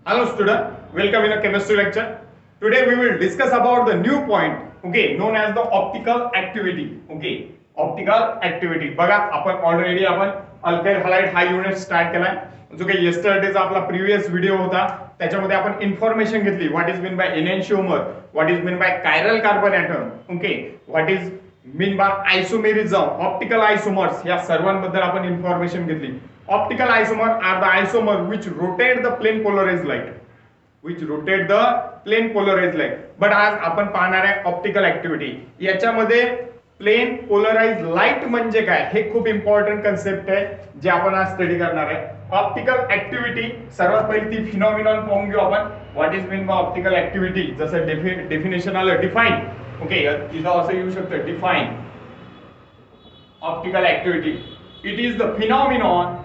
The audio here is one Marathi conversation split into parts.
Hello student, welcome in a chemistry lecture. Today we will discuss about the new point, okay, known as the optical activity. Okay, optical activity. बघा आपण ऑलरेडी अल्काइल हालाइड हा युनिट स्टार्ट केलाय. जो काही येस्टरडेचा आपला प्रीवियस व्हिडिओ होता त्याच्यामध्ये आपण इन्फॉर्मेशन घेतली. What is mean by enantiomer, what is mean by chiral carbon atom, okay, what is mean by isomerism, optical isomers, या सर्वांबद्दल आपण इन्फॉर्मेशन घेतली. Optical isomer are the isomer which rotate the plane polarized light. Which rotate the plane polarized light. But आज आपण पाहणार आहे ऑप्टिकल ऍक्टिव्हिटी. याच्यामध्ये प्लेन पोलराइज लाईट म्हणजे काय हे खूप इम्पॉर्टंट कन्सेप्ट आहे जे आपण आज स्टडी करणार आहे. ऑप्टिकल ऍक्टिव्हिटी सर्वात पहिली ती फिनॉमिनॉन पाहून घेऊ आपण. What is mean bye optical activity, जसं डेफिनेशन आलं डिफाईन. ओके, इथं असं येऊ शकतं define optical activity. It is the phenomenon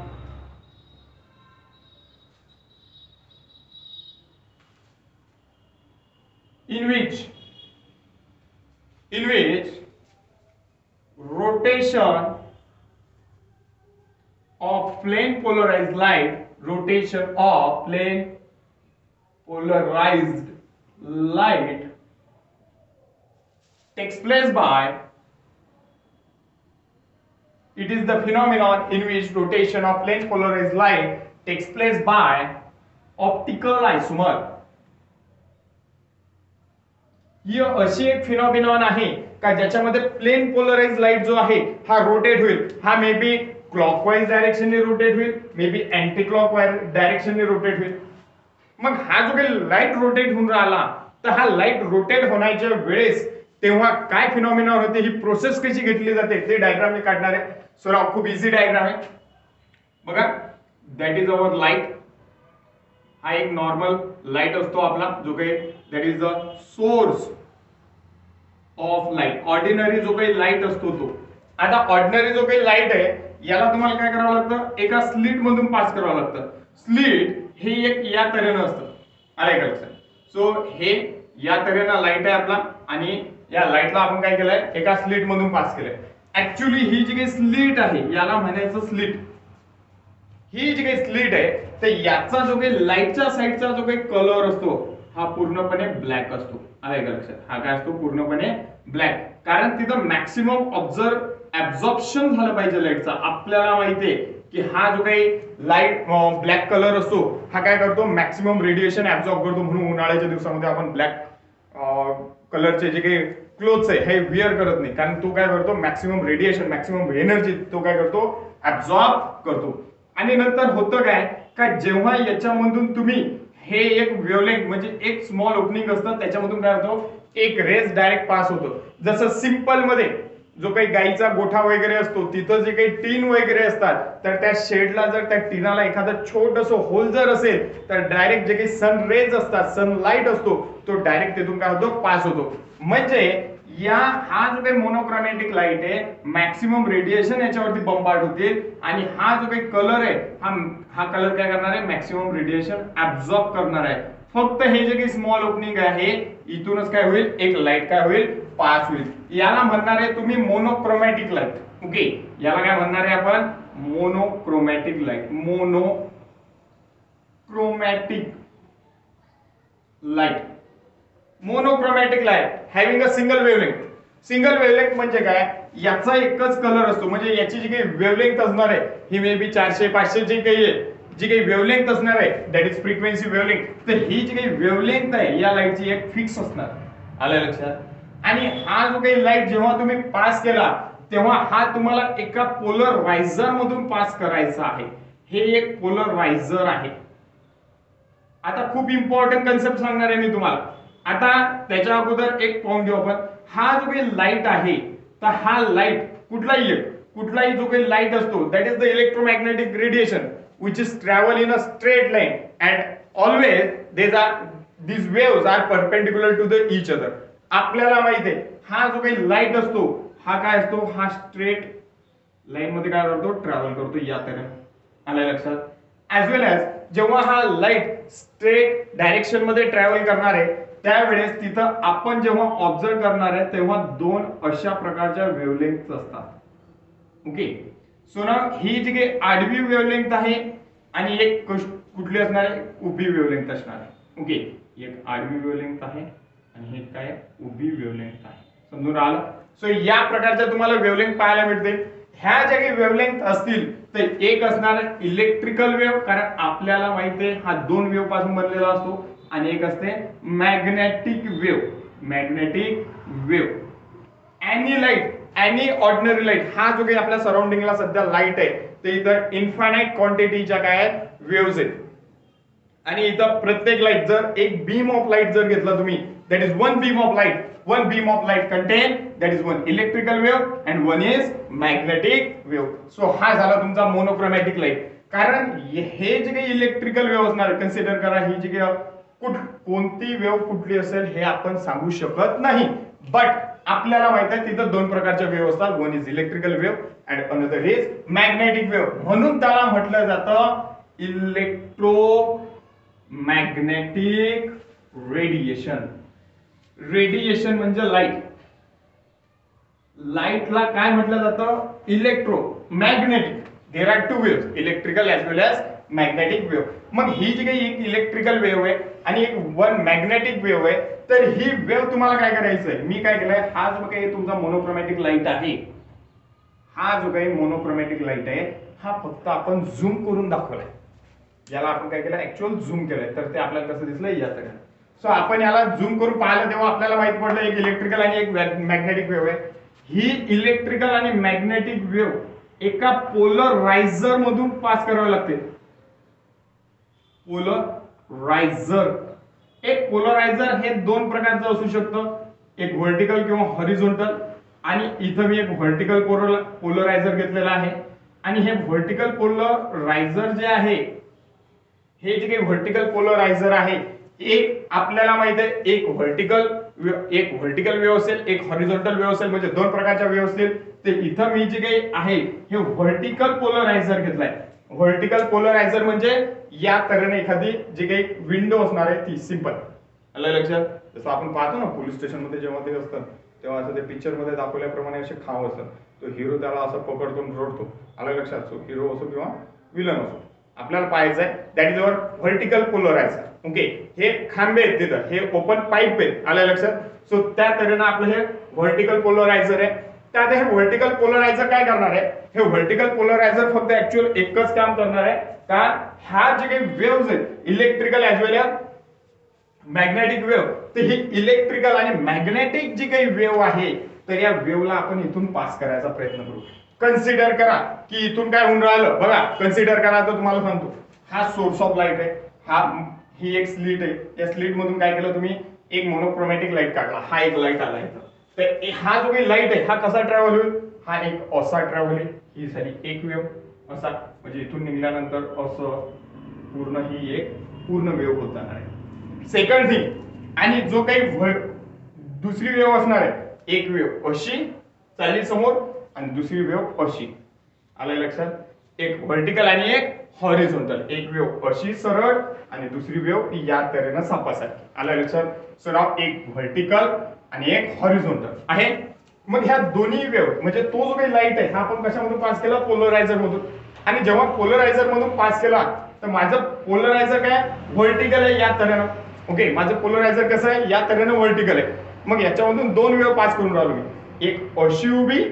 in which rotation of plane polarized light takes place by, it is the phenomenon in which rotation of plane polarized light takes place by optical isomer. ही अशी एक फिनॉमिनॉन आहे का ज्याच्यामध्ये प्लेन पोलराइज लाईट जो आहे हा रोटेट होईल. हा मे बी क्लॉकवाईज डायरेक्शनने रोटेट होईल, मे बी अँटी क्लॉकवाईज डायरेक्शनने रोटेट होईल. मग हा जो काही लाईट रोटेट होऊन राहिला तर हा लाईट रोटेट होण्याच्या वेळेस तेव्हा काय फिनॉमिनॉन होते, ही प्रोसेस कशी घेतली जाते ते डायग्राम मी काढणार आहे. सो खूप इझी डायग्राम आहे बघा. That is our light. हा एक नॉर्मल लाईट असतो आपला जो काही that is the source of light. Ordinary जो काही लाईट असतो तो. आता ऑर्डिनरी जो काही लाईट आहे याला तुम्हाला काय करावं लागतं, एका स्लिट मधून पास करावं लागतं. स्लिट हे एक या तऱ्हेनं असतं, आले का लक्षात. सो हे या तऱ्हेनं लाईट आहे आपला आणि या लाईटला आपण काय केलंय, एका स्लिट मधून पास केलंय. ऍक्च्युली ही जी काही स्लिट आहे याला म्हणायचं स्लिट. ही जी काही स्लिट आहे तर याचा जो काही लाईटच्या साईडचा जो काही कलर असतो हा पूर्णपणे ब्लॅक असतो, आलाय का लक्षात. हा काय असतो, पूर्णपणे ब्लॅक. कारण तिथं मॅक्सिमम ऍब्झॉर्प्शन झालं पाहिजे लाईटचा. आपल्याला माहितीये की हा जो काही लाईट ब्लॅक कलर असतो हा काय करतो, मॅक्सिमम रेडिएशन ऍब्झॉर्ब करतो. म्हणून उन्हाळ्याच्या दिवसामध्ये आपण ब्लॅक कलरचे जे काही क्लोथ्स आहे हे विअर करत नाही, कारण तो काय करतो, मॅक्सिमम रेडिएशन, मॅक्सिमम एनर्जी तो काय करतो, ऍब्झॉर्ब करतो. आणि नंतर होतं काय का जेव्हा याच्यामधून तुम्ही हे एक वेवलेंथ म्हणजे एक स्मॉल ओपनिंग असतं त्याच्यामधून काय होतं, एक रेस डायरेक्ट पास होतो. जसं सिंपल मध्ये जो काही गाईचा गोठा वगैरे असतो तिथं जे काही टीन वगैरे असतात तर त्या शेडला जर त्या टीनाला एखादं छोटंसं होल जर असेल तर डायरेक्ट जे काही सन रेज असतात, सनलाइट असतो तो डायरेक्ट तिथून काय होतो, पास होतो. म्हणजे हा जो काही मोनोक्रोमॅटिक लाईट आहे मॅक्सिमम रेडिएशन याच्यावरती बंबार्ड होतील आणि हा जो काही कलर आहे हा कलर काय करणार आहे, मॅक्सिमम रेडिएशन ऍब्झॉर्ब करणार आहे. फक्त हे जे काही स्मॉल ओपनिंग आहे इथूनच काय होईल, एक लाईट काय होईल, पास होईल. याला म्हणणार आहे तुम्ही मोनोक्रोमॅटिक लाईट. ओके, याला काय म्हणणार आहे आपण, monochromatic light. Monochromatic light. Monochromatic light having a single wavelength. Single wavelength म्हणजे काय, याचा एकच कलर असतो. म्हणजे याची जी काही वेवलेंथ असणार आहे ही मे बी 400-500 जी काही जी काही वेवलेंथ असणार आहे दॅट इज फ्रिक्वेन्सी वेवलेंथ. तर ही जी काही वेवलेंथ आहे या लाईटची एक फिक्स असणार, आलं लक्षात. आणि हा जो काही लाईट जेव्हा तुम्ही पास केला तेव्हा हा तुम्हाला एका पोलरायझर मधून पास करायचा आहे. हे एक पोलरायझर आहे. आता खूप इम्पॉर्टंट कन्सेप्ट सांगणार आहे मी तुम्हाला. आता त्याच्या अगोदर एक पाहून घेऊ आपण. हा जो काही लाईट आहे तर हा लाईट कुठलाही जो काही लाईट असतो that is the electromagnetic radiation which is travel in a straight line and always these waves are perpendicular to the each other. आपल्याला माहिती आहे हा जो काही लाईट असतो हा काय असतो, हा स्ट्रेट लाईन मध्ये काय करतो, ट्रॅव्हल करतो या तऱ्हेने, आलं लक्षात. ऍज वेल एज जेव्हा हा लाईट स्ट्रेट डायरेक्शन मध्ये ट्रॅव्हल करणार आहे त्यावेळेस तिथं आपण जेव्हा ऑब्झर्व करणार आहे तेव्हा दोन अशा प्रकारच्या वेवलेंथ असतात. ओके, सो ना ही जी काही आडवी वेवलेंथ आहे आणि एक कुठली असणार आहे, उभी वेवलेंथ असणार आहे. ओके, एक आडवी वेवलेंथ आहे आणि हे काय उभी वेवलेंथ आहे. समजून राहिलं. सो या प्रकारच्या तुम्हाला वेवलेंथ पाहायला मिळते. ह्या ज्या काही वेवलेंथ असतील तर एक असणार इलेक्ट्रिकल वेव्ह, कारण आपल्याला माहिती आहे हा दोन वेव्ह पासून बनलेला असतो, आणि एक असते magnetic wave. Magnetic wave any light, any ordinary light, हा जो काही आपल्या सराउंडिंगला सध्या लाईट आहे ते इथं इन्फायनाइट क्वांटिटीच्या काय आहेत वेव्हज आहेत. आणि इथं प्रत्येक लाईट जर एक बीम ऑफ लाईट जर घेतला तुम्ही, that is one beam of light. One beam of light content that is one electrical wave and one is magnetic wave. So हा झाला तुमचा मोनोक्रोमॅटिक लाईट. कारण हे जे काही इलेक्ट्रिकल वेव्ह असणार, कन्सिडर करा ही जी काही कोणती वेव्ह कुठली असेल हे आपण सांगू शकत नाही, बट आपल्याला माहित आहे तिथं दोन प्रकारच्या वेव्ह असतात. One is electrical wave and another is magnetic wave. म्हणून त्याला म्हटलं जातं इलेक्ट्रो मॅग्नेटिक रेडिएशन. रेडिएशन म्हणजे लाईट. लाईटला काय म्हटलं जातं, electro magnetic. There are two wave, electrical as well as magnetic wave. मग ही जी काही एक इलेक्ट्रिकल वेव्ह आहे आणि एक वन मॅग्नेटिक वेव्ह आहे, तर ही वेव्ह तुम्हाला काय करायचं आहे, मी काय केलंय, हा जो काही तुमचा मोनोक्रोमॅटिक लाईट आहे, हा जो काही मोनोक्रोमॅटिक लाईट आहे हा फक्त आपण झूम करून दाखवलाय. याला आपण काय केलं, ऍक्च्युअल झूम केलंय, तर ते आपल्याला कसं दिसलंय या तऱ्हेने. सो आपण याला झूम करून पाहिलं तेव्हा आपल्याला माहित पडलं एक इलेक्ट्रिकल आणि एक मॅग्नेटिक वेव्ह आहे. ही इलेक्ट्रिकल आणि मॅग्नेटिक वेव्ह एका पोलरायझर मधून पास करावी लागते. पोलरायझर. एक पोलरायझर हे दोन प्रकारचं असू शकतं, एक व्हर्टिकल किंवा हॉरिझॉन्टल. आणि इथं मी एक व्हर्टिकल पोलरायझर घेतलेला आहे. आणि हे व्हर्टिकल पोलरायझर जे आहे, हे जे काही व्हर्टिकल पोलरायझर आहे, एक आपल्याला माहित आहे एक व्हर्टिकल वेव्ह असेल, एक हॉरिझॉन्टल वेव्ह असेल, म्हणजे दोन प्रकारच्या वेव्ह असतील. ते इथं मी जे काही आहे हे व्हर्टिकल पोलरायझर घेतलाय. व्हर्टिकल पोलरायझर म्हणजे या तऱ्हेने एखादी जी काही विंडो असणार आहे ती सिंपल. आलं लक्षात. जसं आपण पाहतो ना पोलीस स्टेशन मध्ये जेव्हा ते असतं तेव्हा असं ते पिक्चर मध्ये दाखवल्याप्रमाणे असे खांब असतात, तो हिरो त्याला असं पकडतो रोडतो. आलं लक्षात. सो हिरो असो किंवा विलन असो, आपल्याला पाहायचं आहे that is our vertical polariser. Okay, हे खांबे आहेत तिथं, हे ओपन पाईप आहेत. आलं लक्षात. सो त्या तऱ्हेनं आपलं हे व्हर्टिकल पोलरायझर आहे. त्यात हे व्हर्टिकल पोलरायझर काय करणार आहे, हे व्हर्टिकल पोलरायझर फक्त ऍक्च्युअल एकच काम करणार आहे का, ह्या जे काही वेव्हज आहेत electrical as well as magnetic wave, तर ही इलेक्ट्रिकल आणि मॅग्नेटिक जी काही वेव्ह आहे तर या वेव्हला आपण इथून पास करायचा प्रयत्न करू. कन्सिडर करा की इथून काय होऊन राहिलं बघा. कन्सिडर करा तर तुम्हाला सांगतो, हा सोर्स ऑफ लाईट आहे, ही एक स्लिट आहे. या स्लिट मधून काय केलं तुम्ही, एक मोनोक्रोमॅटिक लाईट काढला. हा एक लाईट आला इथं. तर हा जो काही लाईट आहे हा कसा ट्रॅव्हल होईल, हा एक असा ट्रॅव्हल होईल. ही झाली एक वेव्ह असा, म्हणजे इथून निघाल्यानंतर असं पूर्ण ही एक पूर्ण वेव्ह होत जाणार आहे. सेकंड थिंग, आणि जो काही दुसरी वेव्ह असणार आहे, एक वेव्ह अशी चालली समोर आणि दुसरी वेव्ह अशी. आलं लक्षात. एक व्हर्टिकल आणि एक हॉरिझॉन्टल. एक वेव्ह अशी सरळ आणि दुसरी वेव्ह या तऱ्हेनं सापासारखी. आलं लक्षात. सो नाव एक व्हर्टिकल आणि एक हॉरिझॉन्टल आहे. मग ह्या दोन्ही वेव्ह म्हणजे तो जो काही लाईट आहे हा आपण कशामधून पास केला, पोलरायझर मधून. आणि जेव्हा पोलरायझर मधून पास केला तर माझं पोलरायझर काय व्हर्टिकल आहे या तऱ्हेनं. ओके, माझं पोलरायझर कसं आहे या तऱ्हेनं व्हर्टिकल आहे. मग याच्यामधून दोन वेव्ह पास करून राहिलो मी, एक अशी उभी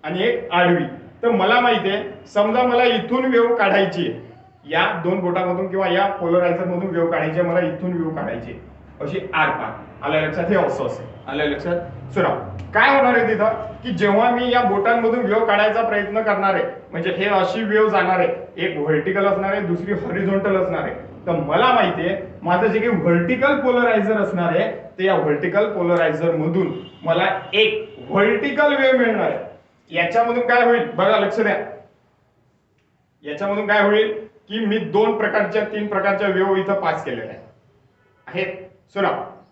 आणि एक आडवी. तर मला माहिती आहे, समजा मला इथून वेव्ह काढायची आहे, या दोन बोटामधून किंवा या पोलरायझर मधून वेव्ह काढायची आहे, मला इथून वेव्ह काढायची अशी आर पार. आलं लक्षात. हे असं असेल. आलं लक्षात. सुरा काय होणार आहे तिथं की जेव्हा मी या बोटांमधून वेव्ह काढायचा प्रयत्न करणार आहे, म्हणजे हे अशी वेव्ह जाणार आहे, एक व्हर्टिकल असणार आहे दुसरी हॉरिझॉन्टल असणार आहे. तर मला माहिती आहे माझं जे काही व्हर्टिकल पोलरायझर असणार आहे ते या व्हर्टिकल पोलरायझर मधून मला एक व्हर्टिकल वेव्ह मिळणार आहे. याच्यामधून काय होईल बघा, लक्ष द्या. याच्यामधून काय होईल की मी दोन प्रकारच्या तीन प्रकारच्या वेव्ह इथं पास केलेल्या आहेत. सुना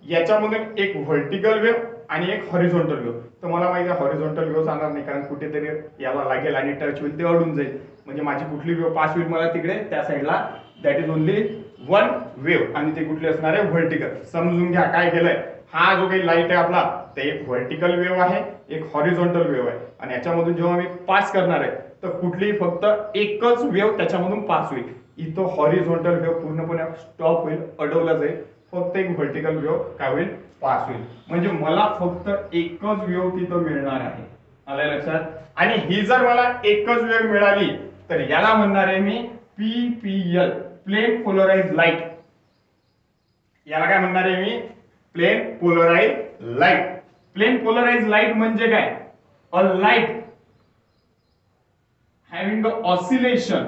याच्यामधून एक व्हर्टिकल वेव्ह आणि एक हॉरिझॉन्टल वेव्ह. तर मला माहिती आहे हॉरिझॉन्टल वेव्ह जाणार नाही, कारण कुठेतरी याला लागेल आणि टच होईल, ते अडून जाईल. म्हणजे माझी कुठली वेव्ह पास होईल मला तिकडे त्या साईडला, that is only one wave. आणि ते कुठली असणार आहे, व्हर्टिकल. समजून घ्या काय केलंय. हा जो काही लाईट आहे आपला ते एक व्हर्टिकल वेव्ह आहे, एक हॉरिझॉन्टल वेव्ह आहे. आणि याच्यामधून जेव्हा मी पास करणार आहे तर कुठलीही फक्त एकच वेव्ह त्याच्यामधून पास होईल. इथं हॉरिझॉन्टल वेव्ह पूर्णपणे स्टॉप होईल, अडवलं जाईल, फक्त एक व्हर्टिकल वेव्ह काय होईल, पास होईल. म्हणजे मला फक्त एकच वेव्ह तिथं मिळणार आहे. आलं लक्षात? आणि ही जर मला एकच वेव्ह मिळाली तर याला म्हणणार आहे मी पीपीएल, प्लेन पोलराइज लाईट. याला काय म्हणणार आहे मी, plane polarise light. Plane polarise light म्हणजे काय, a light having a oscillation.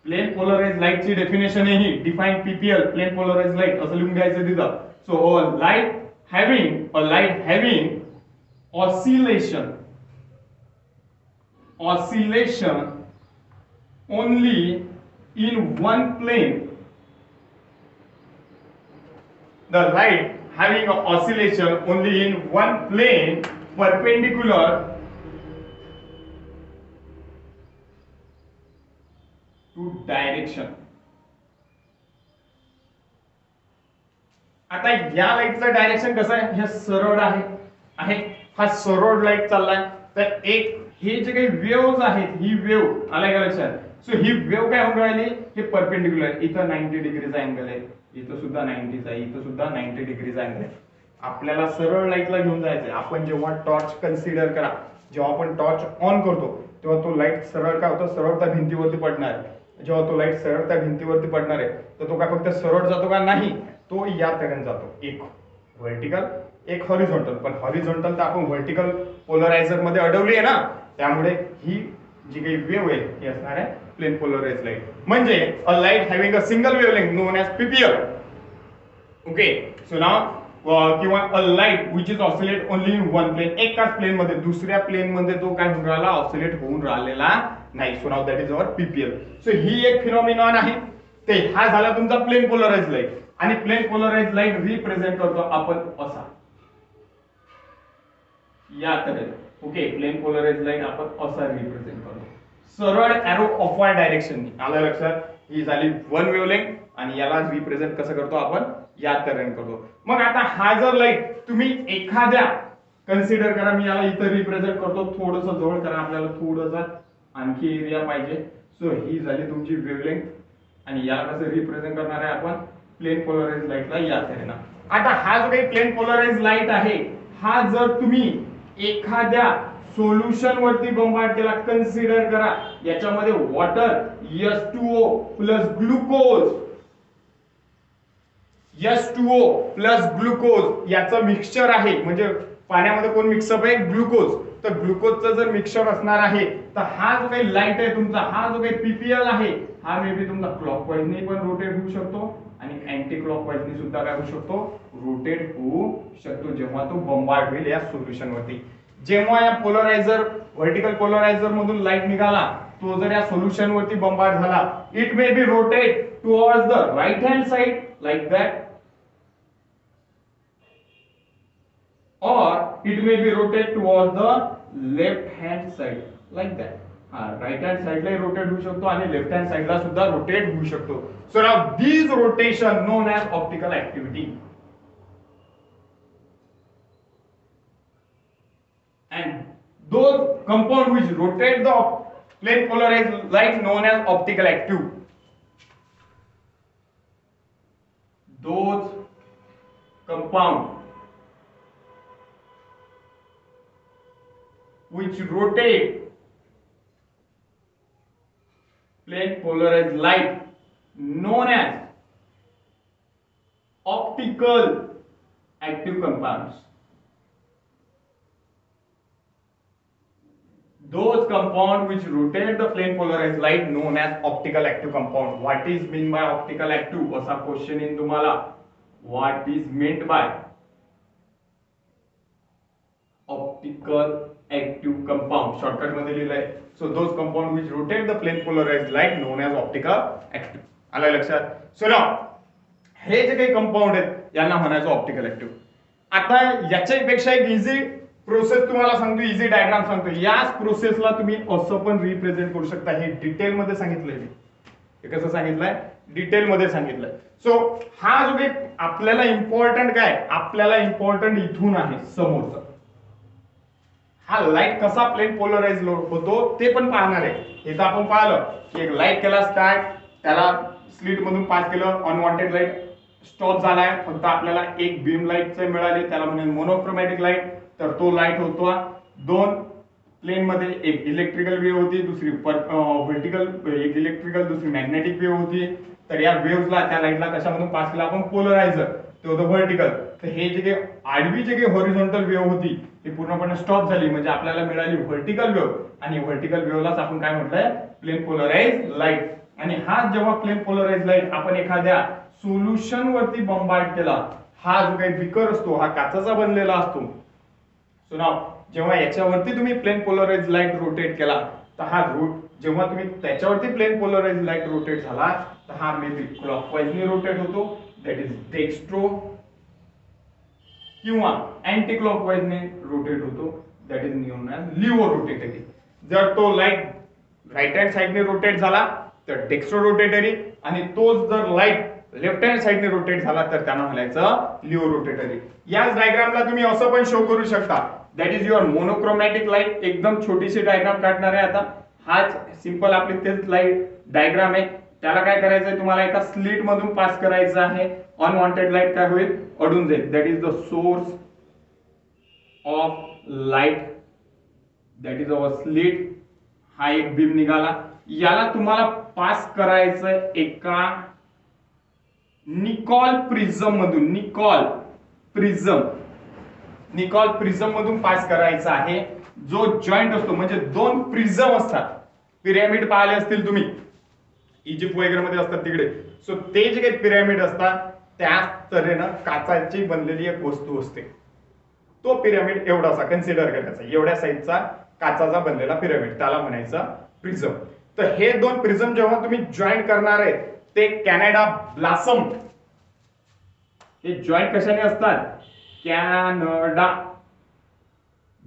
Plane polarise light ची डेफिनेशन आहे ही, define PPL, plane polarise light असं लिहून घ्यायचं तिथं. So a light having oscillation only in one plane. The light having an oscillation only in one plane perpendicular to direction. आता या लाईटचं डायरेक्शन कसं आहे, हे सरळ आहे, हा सरळ लाईट चाललाय. तर एक हे जे काही वेव्ह आहेत, ही वेव्ह आलाय का लक्षात. सो ही वेव्ह काय होऊन राहिली, हे परपेंडिक्युलर, इथं 90 डिग्रीचा अँगल आहे, इथं सुद्धा 90 आहे, इथं सुद्धा 90 डिग्रीचा अँगल आहे. आपल्याला सरळ लाईटला घेऊन जायचंय. आपण जेव्हा टॉर्च कन्सिडर करा, जेव्हा आपण टॉर्च ऑन करतो तेव्हा तो लाईट सरळ काय होतो, सरळ त्या भिंतीवरती पडणार आहे. जेव्हा तो लाईट सरळ त्या भिंतीवरती पडणार आहे तर तो काय फक्त सरळ जातो का, नाही, तो या तऱ्हेने जातो, एक व्हर्टिकल एक हॉरिझॉन्टल. पण हॉरिझॉन्टल तर आपण व्हर्टिकल पोलरायझर मध्ये अडवली आहे ना, त्यामुळे ही जी काही वेव्ह आहे ही असणार आहे प्लेन पोलराइज लाईट. म्हणजे a light having a single wavelength known as PPL. Okay, so now किंवा a light which is oscillate only in one plane, एकाच प्लेन मध्ये, दुसऱ्या प्लेन मध्ये तो काय होऊन राहिला, ऑसिलेट होऊन राहिलेला नाही. So now that is our PPL. So ही एक फिनॉमिनॉन आहे. ते हा झाला तुमचा प्लेन पोलराइज लाईट. आणि प्लेन पोलराइज लाईट रिप्रेझेंट करतो आपण असा, या तऱ्हेने. ओके, प्लेन पोलराइज लाईट आपण असा रिप्रेझेंट करतो, सरळ एरो ऑफवर्ड डायरेक्शननी. आलं लक्षात? ही झाली वन वेवलेंथ आणि याला रिप्रेझेंट कसं करतो आपण, या तऱ्हेने करतो. मग आता हा जर लाईट तुम्ही एखाद्या कन्सिडर करा, मी याला इथं रिप्रेझेंट करतो, थोडंसं जवळ करा, आपल्याला थोडंसं आणखी एरिया पाहिजे. सो ही झाली तुमची वेवलेंथ आणि याला कसं रिप्रेझेंट करणार आहे आपण, प्लेन पोलराइज लाईटला या तऱ्हेने. आता हा जो काही प्लेन पोलराइज लाईट आहे, हा जर तुम्ही एखाद्या सोल्युशन वरती बंबार्ड केला, कन्सिडर करा याच्यामध्ये water H2O plus glucose, H2O plus glucose याचं मिक्सचर आहे. म्हणजे पाण्यामध्ये कोण मिक्सअप आहे, ग्लुकोज. तर ग्लुकोजचं जर मिक्सचर असणार आहे तर हा जो काही लाईट आहे तुमचा, हा जो काही पीपीएल आहे, हा मे बी तुमचा क्लॉकवाईजने पण रोटेट होऊ शकतो आणि अँटी क्लॉकवाईजने सुद्धा काय होऊ शकतो, रोटेट होऊ शकतो, जेव्हा तो बंबार्ड होईल या सोल्युशन वरती. जेव्हा या पोलरायझर, व्हर्टिकल पोलरायझर मधून लाईट निघाला, तो जर या सोल्युशन वरती बंबार्ड झाला, it may be rotate towards the right hand side like that, or it may be rotate towards the left hand side like that. Right hand साइडला रोटेट होऊ शकतो आणि लेफ्ट हँड साइडला सुद्धा रोटेट होऊ शकतो. So now this rotation non as optical activity. And those compound which rotate the plane polarized light known as optical active. Those compound which rotate plane polarized light known as optical active compounds. Those compound which rotate the plane polarized light known as optical active compound. What is meant by optical active? असा क्वेश्चन इन तुम्हाला. What is meant by optical active compound? Shortcut मध्ये लिहिलंय. So those compound which rotate the plane polarized light known as optical active. आलं लक्षात? So now हे जे काही कंपाऊंड आहेत यांना म्हणायचं ऑप्टिकल ऍक्टिव्ह. आता याच्यापेक्षा एक इझी प्रोसेस तुम्हाला सांगतो, इझी डायग्राम सांगतो. याच प्रोसेसला तुम्ही असं पण रिप्रेझेंट करू शकता. हे डिटेल मध्ये सांगितलंय मी. हे कसं सांगितलंय, डिटेल मध्ये सांगितलंय. सो हा जो काही आपल्याला इम्पॉर्टंट काय, आपल्याला इम्पॉर्टंट इथून आहे समोरचा. हा लाईट कसा प्लेन पोलराइज होतो ते पण पाहणार आहे. इथं आपण पाहिलं की एक लाईट केला स्टार्ट, त्याला स्लिट मधून पास केलं, अनवॉन्टेड लाईट स्टॉप झालाय, फक्त आपल्याला एक बीम लाईट मिळाली, त्याला म्हणजे मोनोक्रोमॅटिक लाईट. तर तो लाईट होतो दोन प्लेन मध्ये, एक इलेक्ट्रिकल वेव्ह होती, दुसरी व्हर्टिकल, एक इलेक्ट्रिकल दुसरी मॅग्नेटिक वेव्ह होती. तर या वेव्हला त्या लाईटला कशामधून पास केला आपण, पोलरायझर, ते होतं व्हर्टिकल. तर हे जे काही आडवी जे काही हॉरिझॉन्टल वेव्ह होती ती पूर्णपणे स्टॉप झाली, म्हणजे आपल्याला मिळाली व्हर्टिकल वेव्ह. आणि व्हर्टिकल वेव्हलाच आपण काय म्हटलंय, प्लेन पोलराइज लाईट. आणि हा जेव्हा प्लेन पोलराइज लाईट आपण एखाद्या सोल्युशन वरती बंबार्ड केला, हा जो काही बिकर असतो हा काचाचा बनलेला असतो. सो नाव जेव्हा याच्यावरती तुम्ही प्लेन पोलराइज लाईट रोटेट केला, तर हा जेव्हा तुम्ही त्याच्यावरती प्लेन पोलराइज लाईट रोटेट झाला, तर हा मे बी क्लॉकवाईजली रोटेट होतो, दॅट इज डेक्स्ट्रो, किंवा अँटी क्लॉकवाईजने रोटेट होतो, that is known as laevo rotatory. जर तो लाईट राईट हँड साइडने रोटेट झाला तर डेक्स्ट्रो रोटेटरी, आणि तोच जर लाईट लेफ्ट हँड साइडने रोटेट झाला तर त्यांना म्हणायचं लिव्हो रोटेटरी. याच डायग्रामला तुम्ही असं पण शो करू शकता, that is your monochromatic light. एकदम छोटीशी डायग्राम काढणार आहे आता. हाच सिंपल आपली तेच लाईट डायग्राम आहे. त्याला काय करायचंय, तुम्हाला एका स्लिट मधून पास करायचं आहे. अनवॉन्टेड लाईट काय होईल, अडून जाईल. That is the source of light, that is our slit. हा एक बीम निघाला, याला तुम्हाला पास करायचं एका निकॉल प्रिझम मधून. निकॉल प्रिझम मधून पास करायचा आहे. जो जॉईंट असतो, म्हणजे दोन प्रिझम असतात, पिरॅमिड पाहिले असतील तुम्ही, इजिप्त वगैरे मध्ये असतात तिकडे. सो ते जे काही पिरॅमिड असतात त्या तऱ्हेनं काचाची बनलेली एक वस्तू असते. तो पिरॅमिड एवढासा कन्सिडर करायचा, एवढ्या साईजचा काचाचा बनलेला पिरॅमिड, त्याला म्हणायचा प्रिझम. तर हे दोन प्रिझम जेव्हा तुम्ही जॉईंट करणार आहे, ते कॅनडा ब्लासम, हे जॉईंट कशाने असतात, कॅनडा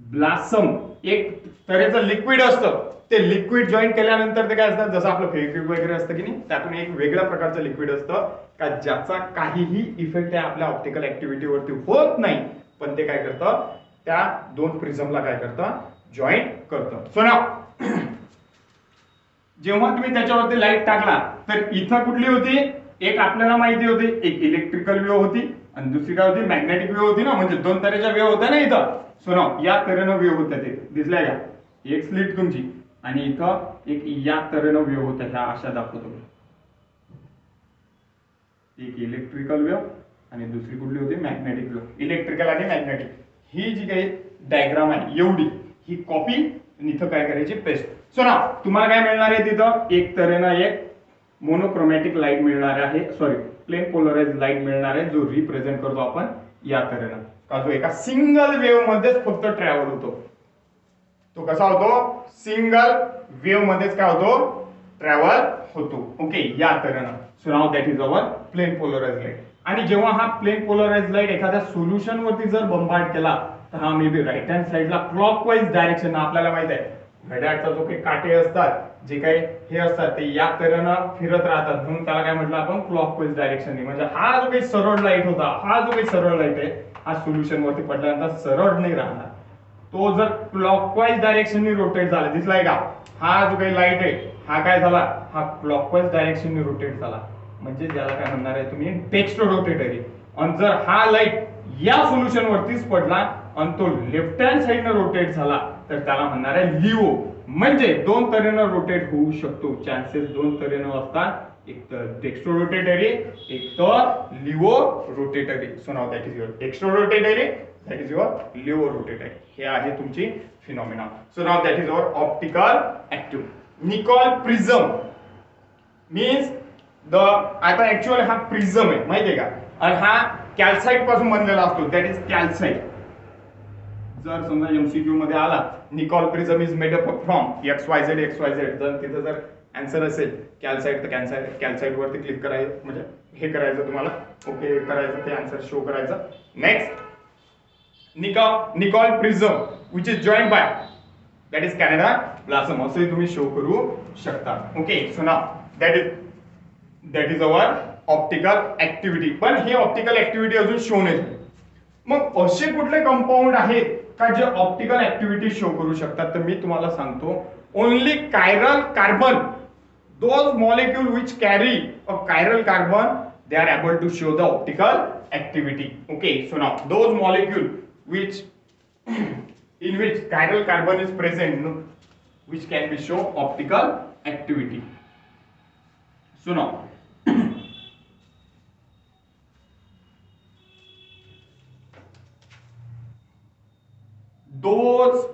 ब्लासम एक तऱ्हेचं लिक्विड असतं. ते लिक्विड जॉईंट केल्यानंतर ते काय असतात, जसं आपलं फेविक्विक वगैरे असतं की नाही, त्यातून एक वेगळ्या प्रकारचं लिक्विड असतं का ज्याचा काहीही इफेक्ट आहे आपल्या ऑप्टिकल ऍक्टिव्हिटीवरती होत नाही, पण ते काय करतं, त्या दोन प्रिझमला काय करतं, जॉईंट करतं. सो नाव जेव्हा तुम्ही त्याच्यावरती लाईट टाकला, तर इथं कुठली होती, एक आपल्याला माहिती होती, एक इलेक्ट्रिकल वेव्ह होती आणि दुसरी काय होती, मॅग्नेटिक वेव्ह होती ना. म्हणजे दोन तऱ्हेच्या वेव्ह होत्या ना इथं. सो नाव या तऱ्हेनं वेव्ह होत्या, ते दिसल्या का, एक स्लिट तुमची, आणि इथं एक या तऱ्हेनं वेव्ह होत्या, ह्या अशा दाखवतो. एक इलेक्ट्रिकल वेव्ह आणि दुसरी कुठली होती, मॅग्नेटिक वेव्ह. इलेक्ट्रिकल आणि मॅग्नेटिक, ही जी काही डायग्राम आहे एवढी, ही कॉपी आणि इथं काय करायची, पेस्ट. सो ना तुम्हाला काय मिळणार आहे, तिथं एक तऱ्हेनं एक मोनोक्रोमॅटिक लाईट मिळणार आहे, सॉरी प्लेन पोलराइज लाईट मिळणार आहे, जो रिप्रेझेंट करतो आपण या तऱ्हेनं, का जो एका सिंगल वेव्ह मध्येच फक्त ट्रॅव्हल होतो. तो कसा होतो, सिंगल वेव्ह मध्येच काय होतो, ट्रॅव्हल होतो. ओके, या तऱ्हेनं. So now that is our plane polarise light. आणि जेव्हा हा प्लेन पोलराइज लाईट एखाद्या सोल्युशन वरती जर बंबार्ड केला, तर हा मे बी राईट हँड साइडला क्लॉकवाईज डायरेक्शन, आपल्याला माहित आहे घड्याळचा जो काही काटे असतात, जे काही हे असतात, ते या तऱ्हेनं फिरत राहतात, म्हणून त्याला काय म्हटलं आपण, क्लॉकवाईज डायरेक्शन. म्हणजे हा जो काही सरळ लाईट होता, हा जो काही सरळ लाईट आहे, हा सोल्युशन वरती पडल्यानंतर सरळ नाही राहणार. तो जर क्लॉकवाईज डायरेक्शनने रोटेट झाला, दिसलाय का, हा जो काही लाईट आहे हा काय झाला, हा क्लॉकवाईज डायरेक्शनने रोटेट झाला, म्हणजे ज्याला काय म्हणणार आहे तुम्ही, डेक्स्ट्रो रोटेटरी. आणि जर हा लाईट या सोल्युशन वरतीच पडला आणि तो लेफ्ट हँड साइडने रोटेट झाला, तर त्याला म्हणणार आहे लिव्हो. म्हणजे दोन तऱ्हेनं रोटेट होऊ शकतो, चान्सेस दोन तऱ्हेनं असतात, एक तर डेक्स्ट्रो रोटेटरी, एक तर laevo rotatory. So now that is your dextro rotatory, that is your laevo rotatory. हे आहे तुमची phenomena. So now that is our optical active. Nicol prism means the, आता ऍक्च्युअल हा प्रिझम आहे माहितीये का, आणि हा कॅल्साइट पासून बनलेला असतो, दॅट इज कॅल्साइट. जर समजा एमसीक्यू मध्ये आला, Nicole prism is made up from XYZ XYZ, जर तिथं जर आन्सर असेल कॅल्साइट, तर कॅल्साइट वरती क्लिक करायचं, म्हणजे हे करायचं तुम्हाला, ओके करायचं, ते आन्सर शो करायचं. Next, Nicol prism which is joined by, that is Canada balsam, असंही तुम्ही शो करू शकता. Okay, so now that is our optical activity. पण हे ऑप्टिकल ऍक्टिव्हिटी अजून शो नाही झाली. मग असे कुठले कंपाऊंड आहेत का जे ऑप्टिकल ऍक्टिव्हिटी शो करू शकतात, तर मी तुम्हाला सांगतो, only chiral carbon those molecules which carry a chiral carbon, they are able to show the optical activity. Okay, so now those molecules which in which chiral carbon is present, no, which can be show optical activity. So now those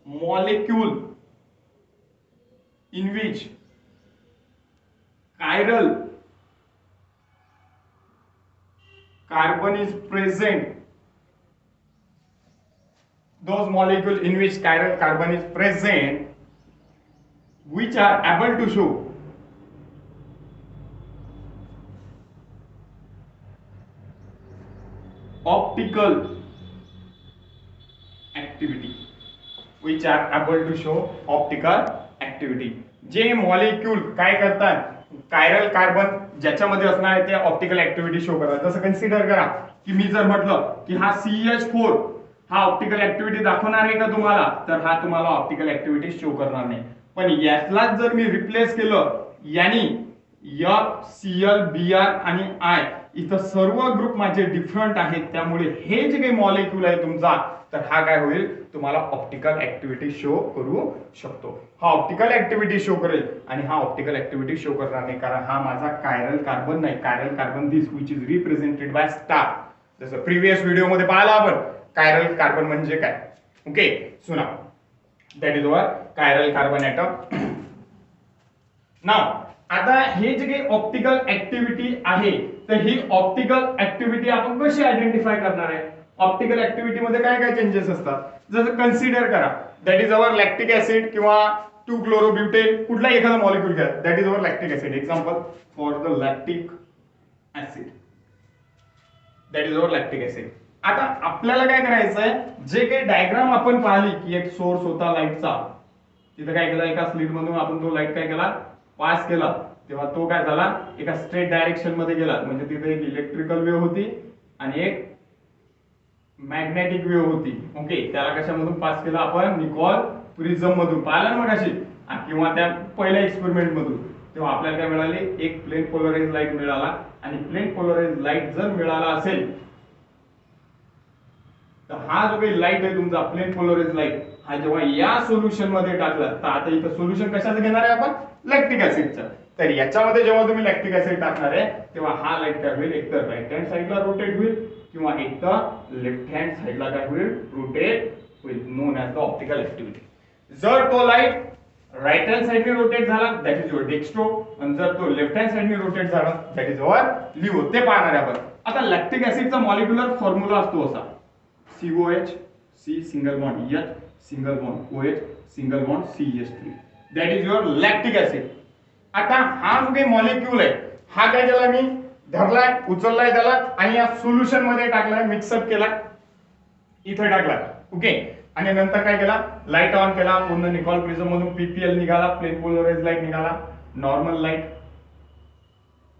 molecule in which chiral carbon is present, those molecules in which chiral carbon is present, which are able to show optical activity, which are able to show optical activity. जे मॉलिक्यूल काय करतात, कायरल कार्बन ज्याच्यामध्ये असणार आहे ते ऑप्टिकल ऍक्टिव्हिटी शो करतात. जसं कन्सिडर करा की मी जर म्हटलं की हा CH4 हा ऑप्टिकल ऍक्टिव्हिटी दाखवणार आहे का तुम्हाला, तर हा तुम्हाला ऑप्टिकल ऍक्टिव्हिटी शो करणार नाही. पण यातलाच जर मी रिप्लेस केलं यानी FCl Br आणि I, इथं सर्व ग्रुप माझे डिफरंट आहेत, त्यामुळे हे जे काही मॉलिक्यूल आहे तुमचा, तर हा काय होईल तुम्हाला ऑप्टिकल ऍक्टिव्हिटी शो करू शकतो. हा ऑप्टिकल ऍक्टिव्हिटी शो करेल आणि हा ऑप्टिकल ऍक्टिव्हिटी शो करणार नाही, कारण हा माझा कायरल कार्बन नाही. Chiral carbon this which is represented by star. जसं प्रिव्हियस व्हिडिओ मध्ये पाहिला आपण कायरल कार्बन म्हणजे काय. Okay, so now that is our chiral carbon atom. Now आता हे जे काही ऑप्टिकल ऍक्टिव्हिटी आहे, तर ही ऑप्टिकल ऍक्टिव्हिटी आपण कशी आयडेंटिफाय करणार आहे. ऑप्टिकल ऍक्टिव्हिटी मध्ये काय काय चेंजेस असतात, जसं कन्सिडर करा that is our lactic acid किंवा 2-chlorobutane, कुठला एखादा मॉलिक्यूल घ्या, that is our lactic acid. Example for the lactic acid, that is our lactic acid. आता आपल्याला काय करायचं आहे, जे काही डायग्राम आपण पाहिली की एक सोर्स होता लाईटचा, तिथे काय केलं एका स्लिट मधून आपण तो लाईट काय केला पास केला, तेव्हा तो काय झाला एका स्ट्रेट डायरेक्शन मध्ये गेला, म्हणजे तिथे एक इलेक्ट्रिकल वेव्ह होती आणि एक मॅग्नेटिक वेव्ह होती. ओके, त्याला कशामधून पास केला आपण, निकॉल प्रिझम मधून. पाहिलं ना मगाशी, किंवा त्या पहिल्या एक्सपेरिमेंट मधून. तेव्हा आपल्याला काय मिळाले, एक प्लेन पोलराइज लाईट मिळाला. आणि प्लेन पोलराइज लाईट जर मिळाला असेल तर हा जो काही लाईट आहे तुमचा प्लेन पोलराइज लाईट, हा जेव्हा या सोल्युशन मध्ये टाकला, तर आता इथं सोल्युशन कशाचं घेणार आहे आपण, लॅक्टिक ऍसिडचं. तर याच्यामध्ये जेव्हा तुम्ही लॅक्टिक ऍसिड टाकणार आहे, तेव्हा हा लाईट काय होईल, एकतर राईट हँड साईडला रोटेट होईल किंवा एकतर लेफ्ट हँड साईडला काय होईल, रोटेट होईल, non as the optical activity. जर तो लाईट राईट हँड साईडने रोटेट झाला, दॅट इज युअर डेक्स्ट्रो, आणि जर तो लेफ्ट हँड साईडने रोटेट झाला, दॅट इज युअर लिओ. ते पाहणार आहे आपण. आता लॅक्टिक ऍसिडचा मॉलिक्युलर फॉर्म्युला असतो असा, COH, C single bond H single bond OH single bond CH3, that is your lactic acid. आता हा जो काही मॉलिक्यूल आहे, हा काय केला मी धरलाय, उचललाय त्याला आणि या सोल्युशन मध्ये टाकलाय, मिक्सअप केला, इथे टाकला. ओके, आणि नंतर काय केला, लाईट ऑन केला, पूर्ण निकॉल प्रिझम मधून PPL निघाला, प्लेन पोलराइज लाईट निघाला, नॉर्मल लाईट,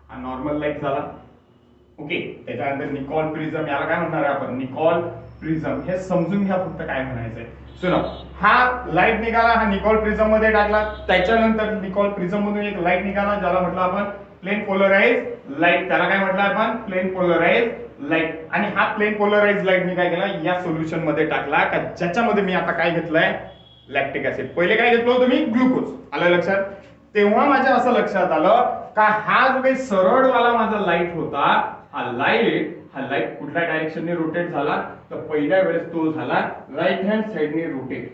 हा नॉर्मल लाईट झाला. ओके, त्याच्यानंतर निकॉल प्रिझम, याला काय म्हणणार आहे आपण, निकॉल प्रिझम. हे समजून घ्या फक्त काय म्हणायचंय. सुनो, हा लाईट निघाला, हा निकॉल प्रिझम मध्ये टाकला, त्याच्यानंतर निकॉल प्रिझम मधून एक लाईट निघाला, ज्याला म्हटलं आपण प्लेन पोलराइज लाईट. त्याला काय म्हटलं आपण, प्लेन पोलराइज लाईट. आणि हा प्लेन पोलराइज लाईट मी काय केला, या सोल्युशन मध्ये टाकला, का ज्याच्यामध्ये मी आता काय घेतलंय, लॅक्टिक ऍसिड. पहिले काय घेतलं होतं मी, ग्लुकोज. आलं लक्षात. तेव्हा माझ्या असं लक्षात आलं का हा जो काही सरळ वाला माझा लाईट होता, हा लाईट कुठल्या डायरेक्शनने रोटेट झाला, तर पहिल्या वेळेस तो झाला राईट हँड साइडने रोटेट.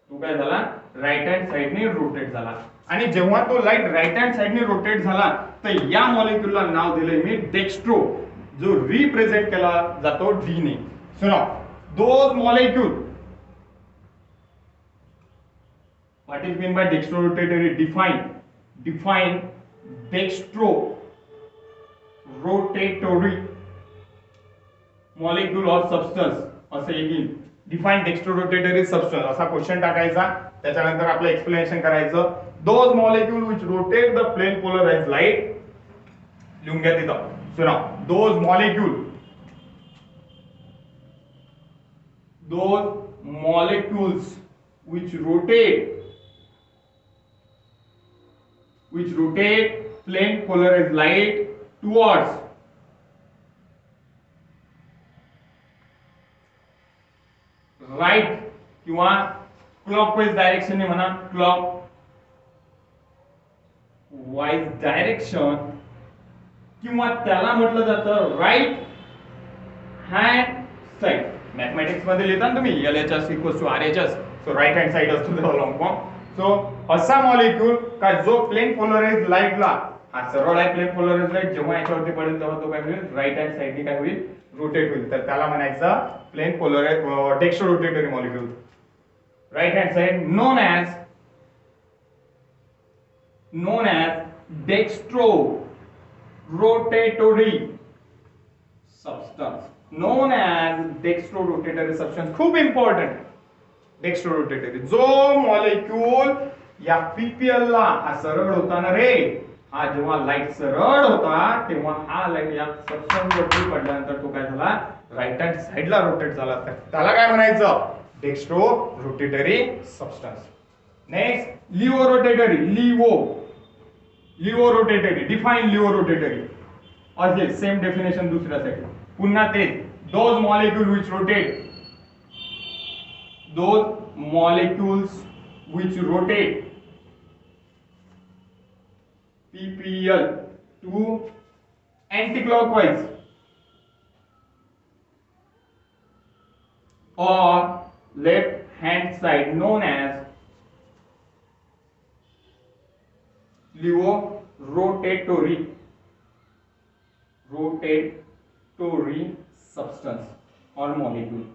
तो काय झाला, राईट हँड साइडने रोटेट झाला. आणि जेव्हा तो लाईट राईट हँड साइडने रोटेट झाला, तर या मॉलिक्यूलला नाव दिले मी डेक्स्ट्रो, जो रिप्रेझेंट केला जातो डी ने. So now those molecule, what is mean by dextrorotatory, define dextrorotatory molecule or substance. असं येईल, डिफाइन डेक्स्ट्रोरोटेटरी सबस्टन्स असा क्वेश्चन टाकायचा, त्याच्यानंतर आपलं एक्सप्लेनेशन करायचं. Those molecule which rotate the plane polarised light, लिहून घ्या तिथं. So now those molecules which rotate which rotate plane polarized light towards right किंवा क्लॉकवाइज डायरेक्शन ने म्हणा क्लॉकवाइज डायरेक्शन किंवा त्याला म्हटलं जातं राईट हँड साइड. मॅथमॅटिक्स मध्ये लिहिता ना तुम्ही LHS equals to RHS, so right hand side असतो त्याला लॉंग फॉर्म. सो असा मॉलिक्यूल का जो प्लेन पोलराइज लाईटला, हा सरळ आहे प्लेन पोलराइज लाईट, जेव्हा याच्यावरती पडेल तेव्हा तो काय होईल, राईट हँड साइडने काय होईल, रोटेट होईल. तर त्याला म्हणायचं plane polarise dextro rotatory molecule. Right hand side known as dextro rotatory substance. Known as dextrorotatory substance. खूप इम्पॉर्टंट. डेक्स्ट्रोरोटेटरी जो मॉलिक्यूल या पीपीएल ला हा सरळ होता ना रे, हा जेव्हा लाईट सरळ होता तेव्हा हा लाईट या सबस्टन्स वरती पडल्यानंतर तो काय झाला, राईट हँड साइडला रोटेट झाला. तर त्याला काय म्हणायचं, dextro rotatory substance. Next laevo rotatory. Laevo rotatory. Define laevo rotatory. असे सेम डेफिनेशन दुसऱ्यासाठी पुन्हा ते those molecule which rotate PPL to anticlockwise or left hand side known as rotatory substance or molecule.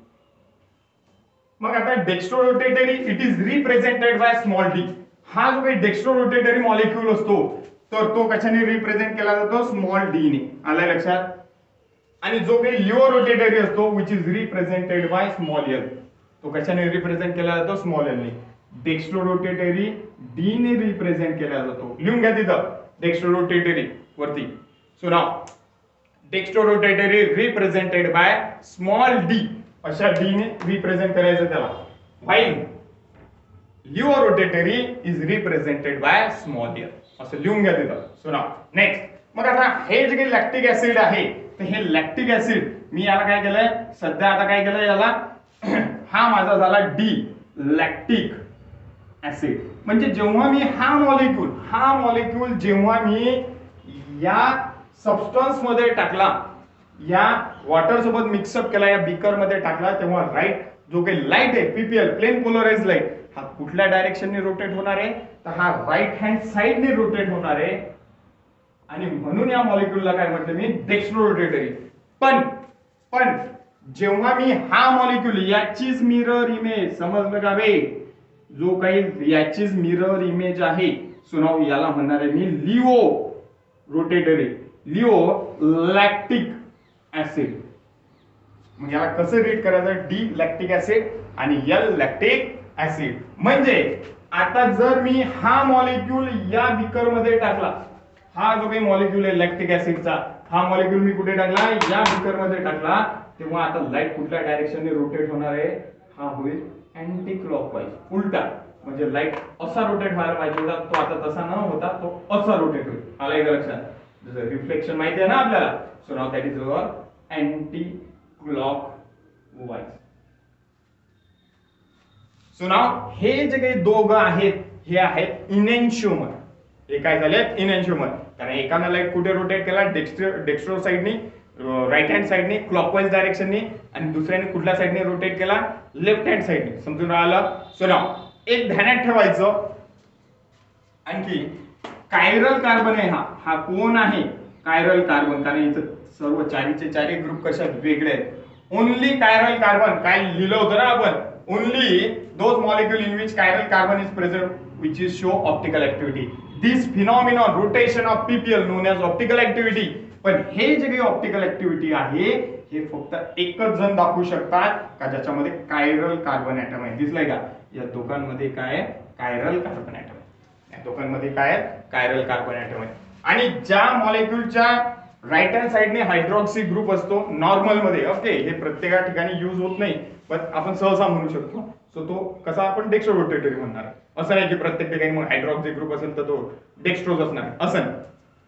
मग आता dextrorotatory it is represented by small D. हा जो काही डेक्स्ट्रोरोटेटरी मॉलिक्यूल असतो तर तो कशाने रिप्रेझेंट केला जातो, स्मॉल डी ने. आलाय लक्षात. आणि जो काही लिओ रोटेटरी असतो which is represented by small L, तो कशाने रिप्रेझेंट केला जातो, स्मॉल एल ने. डेक्स्ट्रोरोटेटरी डी ने रिप्रेझेंट केला जातो. लिहून घ्या तिथं डेक्स्ट्रोरोटेटरी वरती. So now dextrorotatory represented by small D, अशा डी ने रिप्रेझेंट करायचं त्याला. While laevo rotatory is represented by small L, असं लिहून घ्या तिथं. सो नाउ नेक्स्ट, मग आता हे जे काही लॅक्टिक ऍसिड आहे तर हे लॅक्टिक ऍसिड मी याला काय केलंय, सध्या आता काय केलंय याला हा माझा झाला डी लॅक्टिक ऍसिड. म्हणजे जेव्हा मी हा मॉलिक्यूल जेव्हा मी या सबस्टन्स मध्ये टाकला, या वॉटर सोबत मिक्सअप केला, या बीकर मध्ये टाकला, तेव्हा राईट जो काही लाईट आहे पीपीएल प्लेन पोलराइज लाईट, हा कुठल्या डायरेक्शनने रोटेट होणार आहे, तर हा राईट हँड साइडने रोटेट होणार आहे. आणि म्हणून या मॉलिक्यूलला काय म्हटलं मी, डेक्स्ट्रोरोटेटरी. पण जेव्हा मी हा मॉलिक्यूल याचीच मिरर इमेज, समजलं का बे, जो काही याचीच मिरर इमेज आहे, सो नाउ याला म्हणणार आहे मी laevo rotatory, laevo lactic acid. मग याला कसं रीड करायचं, डी लॅक्टिक ऍसिड आणि एल लॅक्टिक ऍसिड. म्हणजे आता जर मी हा मॉलिक्यूल या बीकर मध्ये टाकला, हा जो काही मॉलिक्यूल आहे लॅक्टिक ऍसिडचा, हा मॉलिक्यूल मी कुठे टाकला, या बीकर मध्ये टाकला, तेव्हा आता लाईट कुठल्या डायरेक्शनने रोटेट होणार आहे, हा होईल अँटी क्लॉकवाइज, उलटा. म्हणजे लाईट असा रोटेट व्हायला पाहिजे होता, तो आता तसा न होता तो असा रोटेट होईल. आलाय का लक्षात. जसं रिफ्लेक्शन माहिती आहे ना आपल्याला, so now that is our anti clockwise. So now हे जे काही दोघं आहेत हे आहेत इनएन्शिओमर. हे काय झाले, इनएन्शिओमर. कारण एकानं लाईट कुठे रोटेट केला, डेक्स्ट्रो साइडनी, राईट हँड साइडने क्लॉकवाइज डायरेक्शनने, आणि दुसऱ्याने कुठल्या साइडने रोटेट केला, लेफ्ट हँड साइडने. समजून राहिलं. सो नाउ एक ध्यानात ठेवायचं आणखी, कायरल कार्बन आहे हा कोण आहे, कायरल कार्बन. कारण इथं सर्व चारीचे चारी ग्रुप कशा वेगळे आहेत. ओनली कायरल कार्बन, काय लिहिलं होतं ना आपण, only those molecule in which chiral carbon is present which is show optical activity. This phenomenon rotation of PPL known as optical activity. पण हे जे काही ऑप्टिकल ऍक्टिव्हिटी आहे हे फक्त एकच जण दाखवू शकतात का ज्याच्यामध्ये कायरल कार्बन ऍटम आहे. दिसलंय का, या दोघांमध्ये काय, कायरल कार्बन ऍटम आहे. या दोघांमध्ये काय, कायरल कार्बन ऍटम आहे. आणि ज्या मॉलिक्यूलच्या राईट हँड साइडने हायड्रॉक्सी ग्रुप असतो नॉर्मल मध्ये, ओके, हे प्रत्येका ठिकाणी यूज होत नाही पण आपण सहसा म्हणू शकतो. सो तो कसा आपण डेक्स्ट्रोरोटेटरी म्हणणार. असं नाही की प्रत्येक ठिकाणी मग हायड्रॉक्सी ग्रुप असेल तर तो डेक्स्ट्रोज असणार आहे, असं नाही.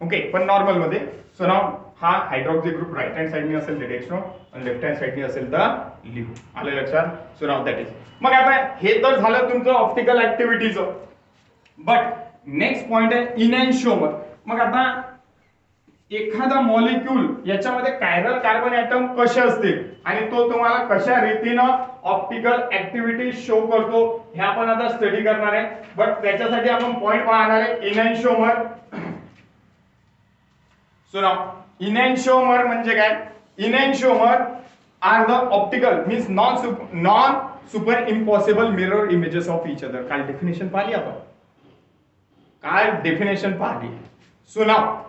ओके, पण नॉर्मल मध्ये सो नाव हा हायड्रॉक्सी ग्रुप राईट हँड साइडने असेल तर डेक्स्ट्रो आणि लेफ्ट हँड साइडने असेल तर लिव्हो. आलं लक्षात? So now that is. मग आता हे तर झालं तुमचं ऑप्टिकल ऍक्टिव्हिटीचं. बट नेक्स्ट पॉइंट आहे इनॅन्शिओमर. मग आता एखादा मॉलिक्यूल याच्यामध्ये कायरल कार्बन ऍटम कसे असतील आणि तो तुम्हाला कशा रीतीनं ऑप्टिकल ऍक्टिव्हिटी शो करतो हे आपण आता स्टडी करणार आहे. बट त्याच्यासाठी आपण पॉइंट पाहणार आहे इनॅन्शिओमर. सो नाव इनॅन्शिओमर म्हणजे काय? Enantiomer are the optical means non super impossible mirror images of each other. काय डेफिनेशन पाहिली आपण? काय डेफिनेशन पाहिली? सो नाव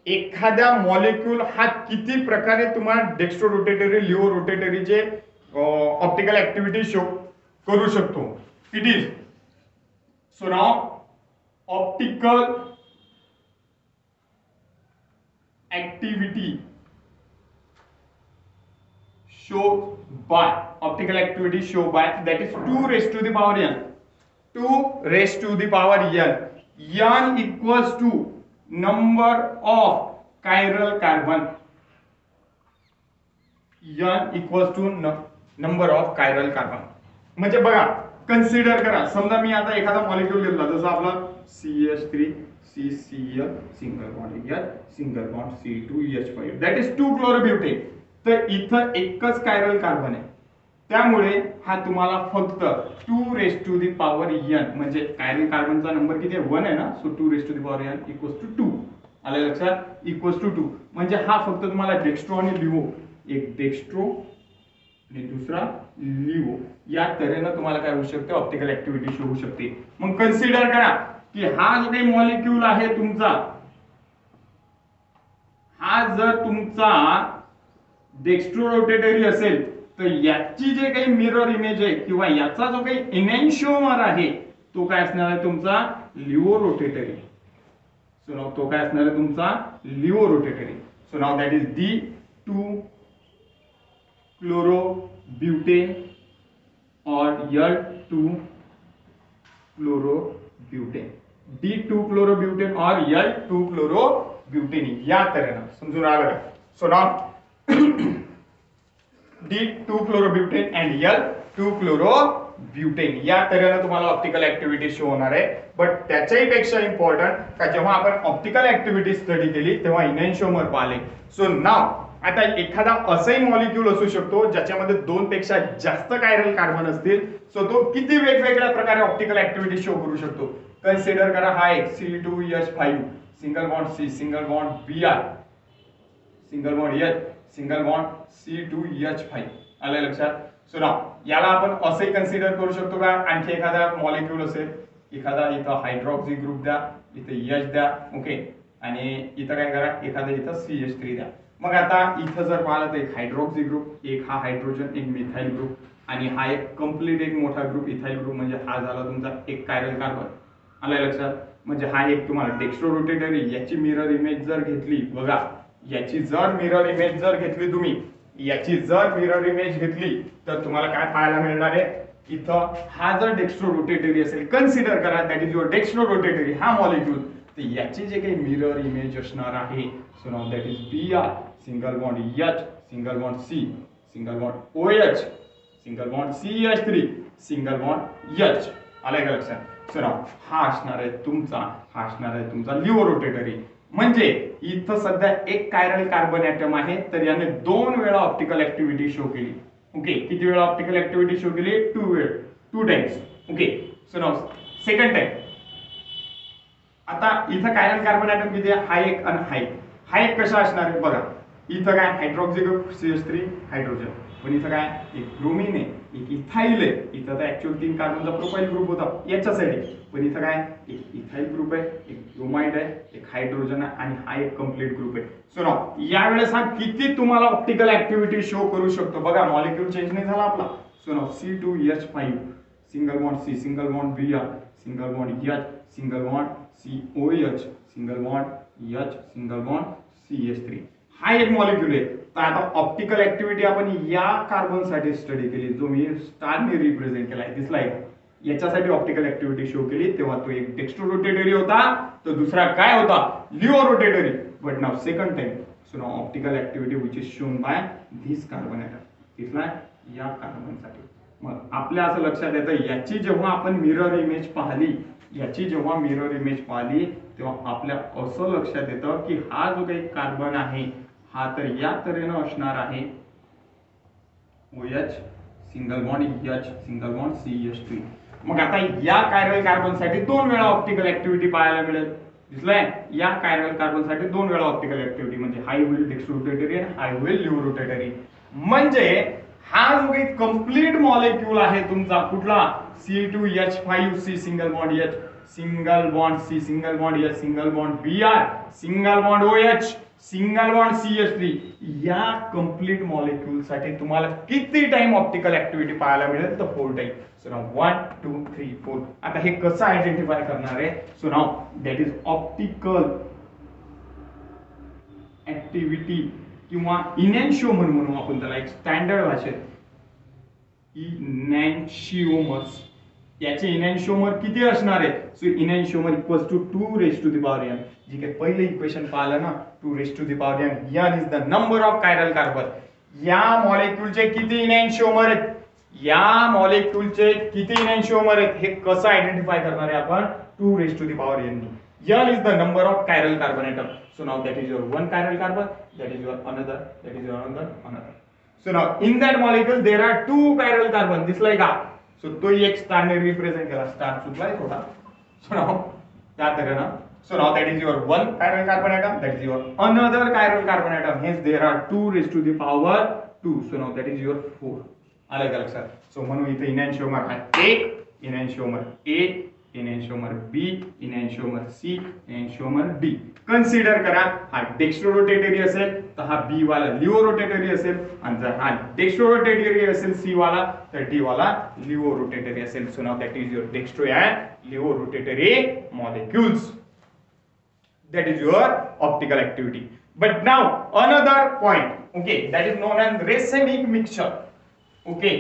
एखाद्या मॉलिक्यूल हा किती प्रकारे तुम्हाला डेक्स्ट्रो रोटेटरी लिओ रोटेटरीचे ऑप्टिकल ऍक्टिव्हिटी शो करू शकतो. It is so now optical activity show by optical activity show by that is 2 raised to the power n. 2 raised to the power n. n equals to number of chiral carbon. n equals to number of chiral carbon. म्हणजे बघा कन्सिडर करा, समजा मी आता एखादा मॉलिक्यूल घेतला जसं आपला CH3 CCl single bond H single bond C2H5 that is 2 क्लोरोब्युटेन. तर इथं एकच कायरल कार्बन आहे, त्यामुळे हा तुम्हाला फक्त 2 raised to the power n म्हणजे कायरल कार्बनचा नंबर किती आहे? 1 आहे ना. So 2 raised to the power n equals to 2. आलं लक्षात? इक्वल्स टू 2 म्हणजे हा फक्त तुम्हाला डेक्स्ट्रो आणि लिव्हो, एक डेक्स्ट्रो आणि दुसरा लिव्हो या तऱ्हेनं तुम्हाला काय होऊ शकते? ऑप्टिकल ऍक्टिव्हिटी शो होऊ शकते. मग कन्सिडर करा की हा जो काही मॉलिक्यूल आहे तुमचा, हा जर तुमचा डेक्स्ट्रो रोटेटरी असेल तर याची जे काही मिरर इमेज आहे किंवा याचा जो काही इनॅन्शिओमर आहे तो काय असणार आहे? तुमचा लिव्हो रोटेटरी. सो नाव तो काय असणार आहे? तुमचा laevo rotatory. So now that is D2 chlorobutane और L2 क्लोरोब्युटेन. D2 क्लोरोब्युटेन और L2 क्लोरोब्युटेन या तऱ्हेनं समजून आलं का? So now D2 क्लोरोब्युटेन and L2 क्लोरोब्युटेन या तऱ्हेनं तुम्हाला ऑप्टिकल ऍक्टिव्हिटी शो होणार आहे. बट त्याच्याही पेक्षा इम्पॉर्टंट का जेव्हा आपण ऑप्टिकल ऍक्टिव्हिटी स्टडी केली तेव्हा इनॅन्शिओमर पाहिले. सो नाव आता एखादा असंही मॉलिक्यूल असू शकतो ज्याच्यामध्ये 2 पेक्षा जास्त कायरल कार्बन असतील. सो तो किती वेगवेगळ्या प्रकारे ऑप्टिकल ऍक्टिव्हिटी शो करू शकतो? कन्सिडर करा हा एक C2H5 single bond C single bond Br single bond H single bond C2H5. आलं लक्षात? सो नाव याला आपण असंही कन्सिडर करू शकतो का? आणखी एखादा मॉलिक्यूल असेल, एखादा इथं हायड्रॉक्सी ग्रुप द्या, इथं H द्या, ओके, आणि इथं काय करा? एखादा इथं CH3 द्या. मग आता इथं जर पाहिलं तर एक हायड्रॉक्सी ग्रुप, एक हा हायड्रोजन, एक मिथाइल ग्रुप आणि हा एक कंप्लीट एक मोठा ग्रुप इथाइल ग्रुप म्हणजे हा झाला तुमचा एक कायरल कार्बन. आलं लक्षात? म्हणजे हा एक तुम्हाला डेक्स्ट्रो रोटेटरी याची मिरर इमेज जर घेतली, बघा याची जर मिरर इमेज जर घेतली तुम्ही, याची जर मिरर इमेज घेतली तर तुम्हाला काय पाहायला मिळणार आहे? इथं हा जर डेक्स्ट्रो रोटेटरी असेल, कन्सिडर करा that is your dextro rotatory हा मॉलिक्यूल, तर याची जे काही मिरर इमेज असणार आहे so now that is Br single bond H single bond C single bond OH single bond CH3 single bond H. आलं का लक्षात? सो नाव हा असणार आहे तुमचा लिव्हो रोटेटरी. म्हणजे इथं सध्या एक कायरल कार्बन ऍटम आहे तर याने 2 वेळा ऑप्टिकल ऍक्टिव्हिटी शो केली. ओके, किती वेळा ऑप्टिकल ऍक्टिव्हिटी शो केली? 2 टाइम्स. ओके, सो नाव सेकंड टाइम. आता इथं कायरल कार्बन ऍटम किती आहे? हा एक आणि हा एक कशा असणार आहे? बघा इथं काय हायड्रॉक्सी ग्रुप CH3 हायड्रोजन, पण इथं काय एक ब्रोमीन आहे, एक इथाइल आहे. इथं तर ऍक्च्युअल 3 कार्बनचा प्रोफाइल ग्रुप होता याच्या साईड, पण इथं काय एक इथाइल ग्रुप आहे, एक ब्रोमाइड आहे, एक हायड्रोजन आहे आणि हा एक कंप्लीट ग्रुप आहे. सो नाव यावेळेस हा किती तुम्हाला ऑप्टिकल ऍक्टिव्हिटी शो करू शकतो? बघा मॉलिक्यूल चेंज नाही झाला आपला. सो नाव C2H5 single bond C single bond Br single bond H single bond COH single bond H single bond CH3 हा एक मॉलिक्यूल आहे. तर आता ऑप्टिकल ऍक्टिव्हिटी आपण या कार्बन साठी स्टडी केली, जो मी स्टारने रिप्रेझेंट केलाय, दिसलाय. याच्यासाठी ऑप्टिकल ऍक्टिव्हिटी शो केली तेव्हा तो एक डेक्स्ट्रो रोटेटरी होता, तो दुसरा काय होता, laevo rotatory. But now second time, so now optical activity which is shown by this carbon atom. दिसला या कार्बनसाठी. मग आपल्या असं लक्षात येतं, याची जेव्हा आपण मिरर इमेज पाहिली, तेव्हा आपल्या असं लक्षात येतं की हा जो काही कार्बन आहे हा तर या तऱ्हेनं असणार आहे, OH single bond H single bond CH3. मग आता या कायरल कार्बन साठी 2 वेळा ऑप्टिकल ऍक्टिव्हिटी पाहायला मिळेल. दिसलंय, या कायरल कार्बन साठी 2 वेळा ऑप्टिकल ऍक्टिव्हिटी, म्हणजे हाय होईल डेक्स्ट्रो रोटेटरी आणि हाय होईल लिओ रोटेटरी. म्हणजे हा जो काही कंप्लीट मॉलिक्यूल आहे तुमचा कुठला, C2H5C single bond H single bond C single bond H single bond Br single bond OH single bond CH3, या कंप्लीट मॉलिक्यूल साठी तुम्हाला किती टाइम ऑप्टिकल ऍक्टिव्हिटी पाहायला मिळेल, तर 4 टाइम. So now 1 2 3 4. आता हे कसं आयडेंटिफाय करणार आहे, so now that is optical activity किंवा इनॅन्शिओमर म्हणू आपण त्याला एक स्टँडर्ड भाषेत, इनॅन्शिओमर्स. याचे इनॅन्शिओमर किती असणार आहे, so enantiomer equals to 2 raise to the power n. जी काही पहिले इक्वेशन पाहिलं ना, 2 raise to the power n, n is the number of chiral carbon. या मॉलिक्यूलचे किती इनॅन्शिओमर आहेत, या मॉलिक्यूलचे किती इनॅन्शिओमर आहेत, हे कसं आयडेंटिफाय करणार आहे आपण, 2 raise to the power n. n is the number of chiral carbon atom. So now that is your one chiral carbon, that is your another, that is your another. So now in that molecule there are 2 chiral carbon. दिसलाय का, so तो एक स्टार ने रिप्रेझेंट केला, स्टार चुकलाय थोडा. So now त्या तऱ्हेनं, so now that is your one chiral carbon atom, that is your another chiral carbon atom. Hence there are 2 raised to the power 2. So now that is your 4. आलं का लक्षात. So म्हणून इथे इनॅन्शिओमर आहे एक, इनॅन्शिओमर A, इनॅन्शिओमर B, इनॅन्शिओमर C, इनॅन्शिओमर D. Consider करा, हा डेक्स्ट्रो रोटेटरी असेल तर हा B वाला लिओ रोटेटरी असेल, आणि जर हा डेक्स्ट्रो रोटेटरी असेल C वाला तर D वाला लिओ रोटेटरी असेल. So now that is your dextro and levo rotatory molecules. That is your optical activity. But now another point, okay, that is known as racemic mixture. Okay,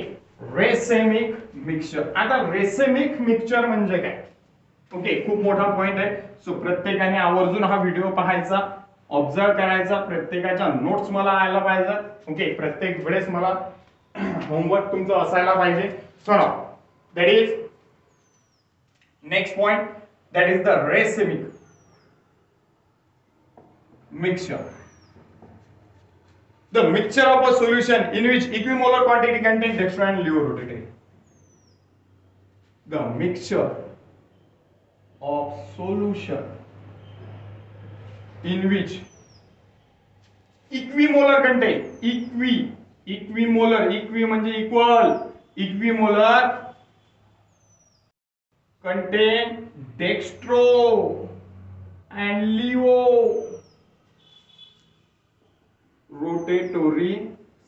racemic mixture. आता racemic mixture म्हणजे काय, ओके, खूप मोठा पॉइंट आहे. सो प्रत्येकाने आवर्जून हा व्हिडिओ पाहायचा, ऑब्झर्व करायचा, प्रत्येकाच्या नोट्स मला आयला पाहिजे. ओके, प्रत्येक वेळेस मला होमवर्क तुमचं असायला पाहिजे. So now that is next point, that is the racemic mixture. The mixture of a solution in which equimolar quantity contain dextro and leo rotating. The mixture of solution in which equimolar contain, equimolar, equi म्हणजे equal, equimolar contain dextro and leo rotatory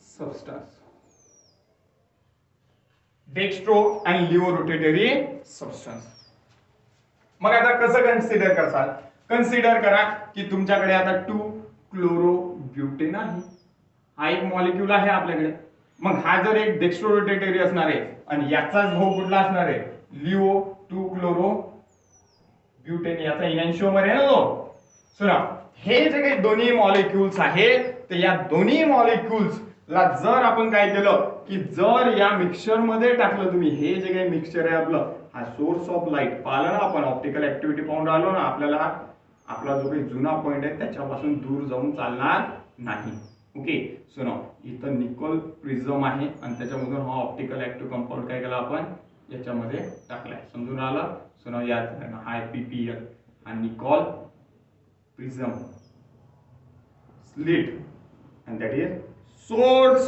substance. Dextro and leo rotatory substance. मग आता कसं कन्सिडर करसाल, कन्सिडर करा की तुमच्याकडे आता 2 क्लोरोब्युटेन आहे, हा एक मॉलिक्यूल आहे आपल्याकडे. मग हा जर एक डेक्स्ट्रो रोटेटरी असणार आहे आणि याचाच भाऊ कुठला असणार आहे, लिओ 2 क्लोरोब्युटेन, याचा इनॅन्शिओमर आहे ना तो. सुना, हे जे काही दोन्ही मॉलिक्युल्स आहेत तर या दोन्ही मॉलिक्युल्स ला जर आपण काय केलं की जर या मिक्सचर मध्ये टाकलं तुम्ही, हे जे काही मिक्सचर आहे आपलं, हा सोर्स ऑफ लाईट पाहिलं ना आपण, ऑप्टिकल ऍक्टिव्हिटी पाहून राहिलो ना, आपल्याला आपला जो काही जुना पॉइंट आहे त्याच्यापासून दूर जाऊन चालणार नाही. ओके, सो नाउ इथं निकोल प्रिझम आहे आणि त्याच्यामधून हा ऑप्टिकल ऍक्टिव्ह कंपाऊंड काय केला आपण याच्यामध्ये टाकलाय, समजून राहिलं. सो नाउ याद करा, हा PPL, हा Nicol prism slit, and that is source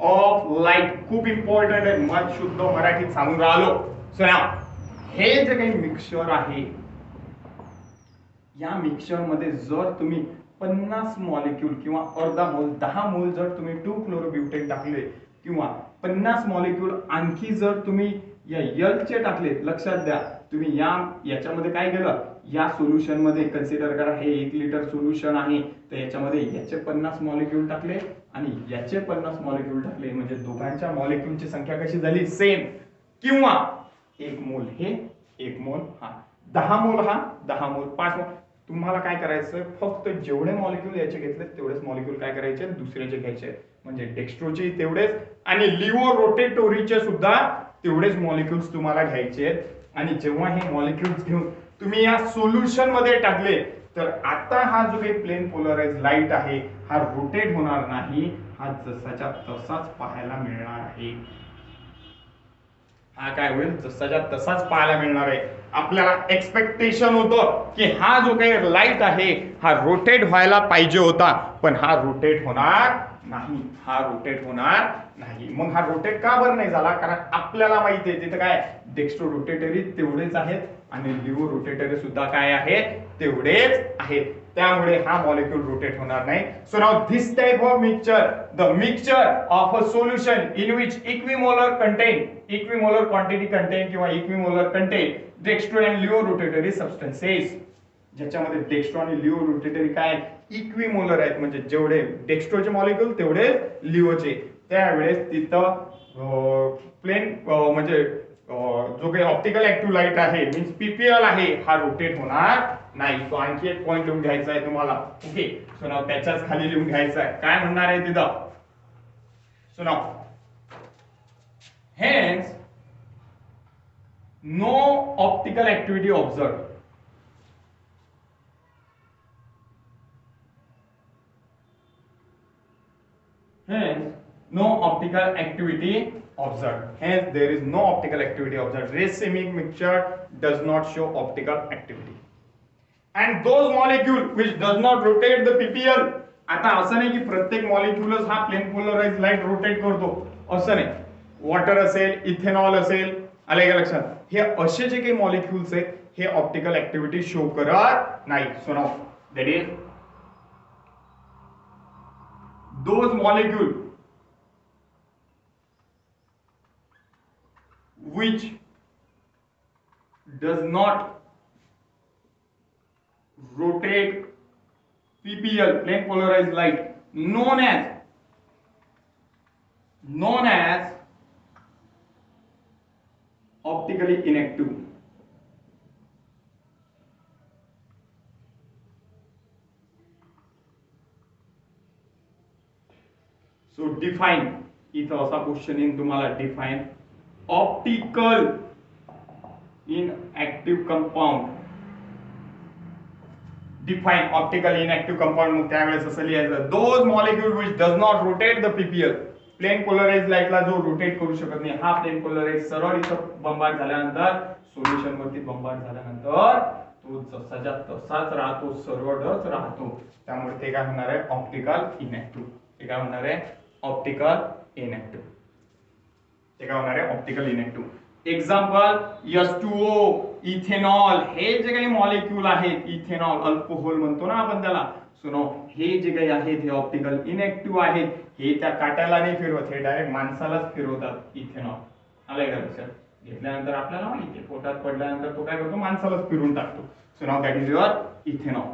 of light. खूप इम्पॉर्टंट आहे, मग शुद्ध मराठीत सांगून राहिलो. सो नाउ हे जे काही मिक्सचर आहे, या मिक्सचर मध्ये जर तुम्ही 50 मॉलिक्यूल किंवा अर्धा मोल 10 मोल जर तुम्ही 2 क्लोरोब्युटेन टाकले किंवा 50 मॉलिक्यूल आणखी जर तुम्ही या एल्कचे टाकले, लक्षात द्या तुम्ही याच्यामध्ये काय केलं, या सोल्युशन मध्ये कन्सिडर करा हे 1 लिटर सोल्युशन आहे तर याच्यामध्ये याचे 50 मॉलिक्यूल टाकले आणि याचे 50 मॉलिक्यूल टाकले, म्हणजे दोघांच्या मॉलिक्यूलची संख्या कशी झाली, सेम. किंवा 1 मोल हे 1 मोल हा 10 मोल हा 10 मोल 5 मोल. तुम्हाला काय करायचं फक्त जेवढे मॉलिक्यूल याचे घेतले तेवढेच मॉलिक्यूल काय करायचे दुसऱ्याचे घ्यायचे म्हणजे डेक्स्ट्रोचे तेवढेच आणि लिव्हो रोटेटोरीचे सुद्धा तेवढेच मॉलिक्यूल्स तुम्हाला घ्यायचे आहेत. आणि जेव्हा हे मॉलिक्यूल्स घेऊन तुम्ही या सोल्युशन मध्ये टाकले तर आता हा जो काही प्लेन पोलराइज लाईट आहे हा रोटेट होणार नाही, हा जसाच्या तसाच पाहायला मिळणार आहे. हा काय होईल जसाच्या तसाच पाहायला मिळणार आहे. आपल्याला एक्सपेक्टेशन होतं की हा जो काही लाईट आहे हा रोटेट व्हायला पाहिजे होता पण हा रोटेट होणार नाही, हा रोटेट होणार नाही. मग हा रोटेट का बरं नाही झाला कारण आपल्याला माहिती आहे तिथे काय डेक्स्ट्रो रोटेटरी तेवढेच आहेत आणि लिव्हो रोटेटरी सुद्धा काय आहेत तेवढेच आहेत, त्यामुळे हा मॉलिक्यूल रोटेट होणार नाही. So now this type of mixture, the mixture of a solution in which equimolar quantity contain किंवा equimolar contain dextro and laevo rotatory substances, ज्याच्यामध्ये डेक्स्ट्रो आणि लिव्हो रोटेटरी काय इक्विमोलर आहेत म्हणजे जेवढे डेक्स्ट्रोचे मॉलिक्यूल तेवढे लिव्होचे, त्यावेळेस तिथं प्लेन म्हणजे जो काही ऑप्टिकल ऍक्टिव्ह लाईट आहे मीन्स पीपीएल आहे हा रोटेट होणार नाही. तो आणखी एक पॉइंट लिहून घ्यायचा आहे तुम्हाला. ओके सो नाव त्याच्याच खाली लिहून घ्यायचा आहे काय म्हणणार आहे तिथं. So now hence no optical activity observed. Hence no optical activity observed. Hence there is no optical activity observed. Racemic mixture does not show optical activity. And those molecule which does not rotate the PPL. आता असं नाही की प्रत्येक मॉलिक्यूलच हा प्लेन पोलराइज लाईट रोटेट करतो असं नाही. वॉटर असेल इथेनॉल असेल आले का लक्षात, हे असे जे काही मॉलिक्यूल्स आहेत हे ऑप्टिकल ऍक्टिव्हिटी शो करत नाही. So now that is those molecule which does not rotate PPL plane polarized light known as optically inactive. So define, इथं असा क्वेश्चन येईल तुम्हाला, define optical inactive compound. Define optical inactive compound, मग त्यावेळेस असं लिहायचं those molecule which does not rotate the PPL. Plane polarise लाईटला जो रोटेट करू शकत नाही हा प्लेन पोलराइज सरळ इथं बंबार्ड झाल्यानंतर सोल्युशन वरती बंबार्ड झाल्यानंतर तो जसाच्या तसाच राहतो, सरळच राहतो, त्यामुळे ते काय होणार आहे ऑप्टिकल इनएक्टिव्ह. ते काय होणार आहे ऑप्टिकल इनएक्टिव्ह. ते काय होणार आहे ऑप्टिकल इनएक्टिव्ह. एक्झाम्पल H2O, इथेनॉल, हे जे काही मॉलिक्यूल आहेत इथेनॉल अल्कोहोल म्हणतो ना आपण त्याला. सुनो हे जे काही आहेत हे ऑप्टिकल इनएक्टिव्ह आहेत. हे त्या काट्याला नाही फिरवत, हे डायरेक्ट माणसालाच फिरवतात इथेनॉल. आलंय का लक्षात. घेतल्यानंतर आपल्याला माहिती आहे पोटात पडल्यानंतर तो काय करतो माणसालाच फिरून टाकतो. So now that is your ethanol.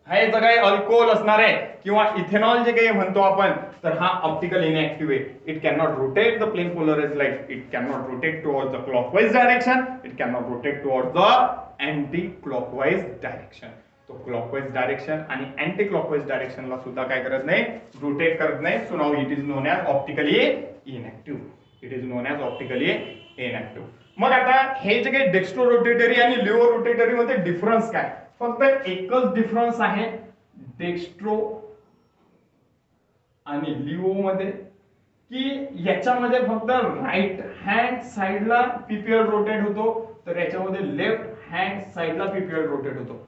हे जे काही अल्कोहोल असणार आहे किंवा इथेनॉल जे काही म्हणतो आपण तर हा ऑप्टिकल इनएक्टिव्ह आहे. It can not rotate the plane polarised light. It can not rotate towards the clockwise direction. It can not rotate towards the anti clockwise direction. तो क्लॉकवाइज डायरेक्शन आणि अँटी क्लॉकवाइज डायरेक्शनला सुद्धा काय करत नाही रोटेट करत नाही. So now it is known as optically inactive. It is known as optically inactive. मग आता हे जे काही डेक्स्ट्रो रोटेटरी आणि लिव्हो रोटेटरी मध्ये डिफरन्स काय, फक्त एकच डिफरन्स आहे डेक्स्ट्रो आणि लिव्हो मध्ये की याच्यामध्ये फक्त राईट हँड साइडला पीपीएल रोटेट होतो तर याच्यामध्ये लेफ्ट हँड साइडला पीपीएल रोटेट होतो.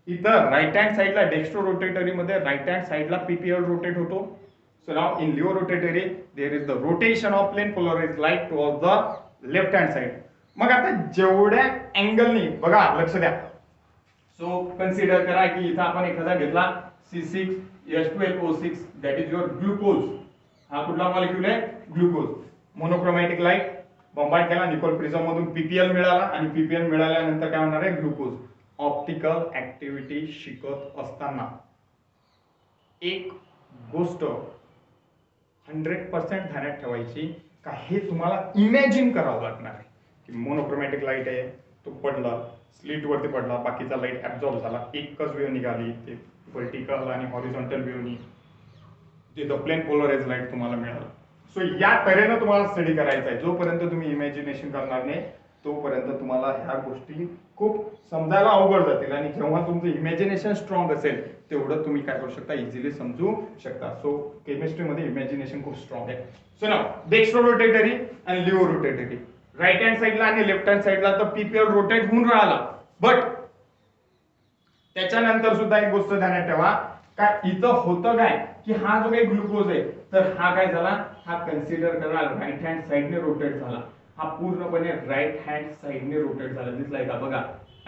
इथं राईट हँड साइडला डेक्स्ट्रो रोटेटरी मध्ये राईट हँड साइडला पीपीएल रोटेट होतो. So now in laevo rotatory there is the rotation of plane polarised light towards the left hand side. मग आता जेवढ्या अँगलनी बघा लक्ष द्या. सो कन्सिडर करा की इथं आपण एखादा घेतला C6H12O6 that is your glucose. हा कुठला मॉलिक्यूल आहे ग्लुकोज. मोनोक्रोमॅटिक लाईट बंबार्ड केला निकोल प्रिझम मधून पीपीएल मिळाला आणि पीपीएल मिळाल्यानंतर काय होणार आहे ग्लुकोज. ऑप्टिकल ऍक्टिव्हिटी शिकत असताना एक गोष्ट 100% ध्यानात ठेवायची का हे तुम्हाला इमॅजिन करावं लागणार आहे की मोनोक्रोमॅटिक लाईट आहे, तो पडला, स्लिट वरती पडला, बाकीचा लाईट ऍब्झॉर्ब झाला, एकच वेव्ह निघाली, ते व्हर्टिकल आणि हॉरिझॉन्टल वेव्हनी तिथं प्लेन पोलराइज लाईट तुम्हाला मिळालं. सो या तऱ्हेनं तुम्हाला स्टडी करायचा आहे. जोपर्यंत तुम्ही इमॅजिनेशन करणार नाही तोपर्यंत तुम्हाला ह्या गोष्टी खूप समजायला अवघड जातील, आणि जेव्हा तुमचं इमॅजिनेशन स्ट्रॉंग असेल तेवढं तुम्ही काय करू शकता, इझिली समजू शकता. सो केमिस्ट्रीमध्ये इमॅजिनेशन खूप स्ट्रॉंग आहे. सो नाव डेक्स्ट्रो रोटेटरी आणि लिओ रोटेटरी, राईट हँड साईडला आणि लेफ्ट हँड साईडला तर पीपीएल रोटेट होऊन राहिला, बट त्याच्यानंतर सुद्धा एक गोष्ट ध्यानात ठेवा का इथं होतं काय की हा जो काही ग्लुकोज आहे तर हा काय झाला, हा कन्सिडर करा राईट हँड साईडने रोटेट झाला, हा पूर्णपणे राईट हँड साईडने रोटेट झाला. दिसलाय का बघा,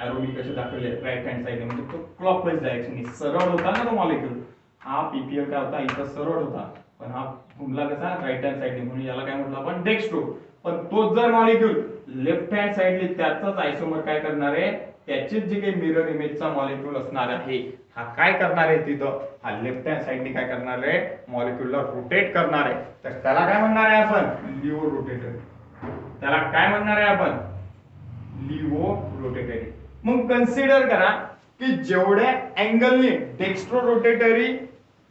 एरो मी कसे दाखवले राईट हँड साईडने, म्हणजे तो क्लॉकवाईज डायरेक्शन सरळ होता ना तो मॉलिक्यूल. हा पीपीएल काय होता इथं सरळ होता, पण हा घुमला कसा राईट हँड साईडने, म्हणून याला काय म्हटलं आपण डेक्स्ट्रो. पण तोच जर मॉलिक्यूल लेफ्ट हँड साईडने त्याचाच आयसोमर काय करणार आहे, त्याचेच जे काही मिरर इमेजचा मॉलिक्यूल असणार आहे हा काय करणार आहे तिथं, हा लेफ्ट हँड साईडने काय करणार आहे, मॉलिक्यूलला रोटेट करणार आहे. तर त्याला काय म्हणणार आहे आपण, लिओ रोटेटरी. त्याला काय म्हणणार आहे आपण, लिओ रोटेटरी. मग कन्सिडर करा की जेवढ्या अँगलने डेक्स्ट्रो रोटेटरी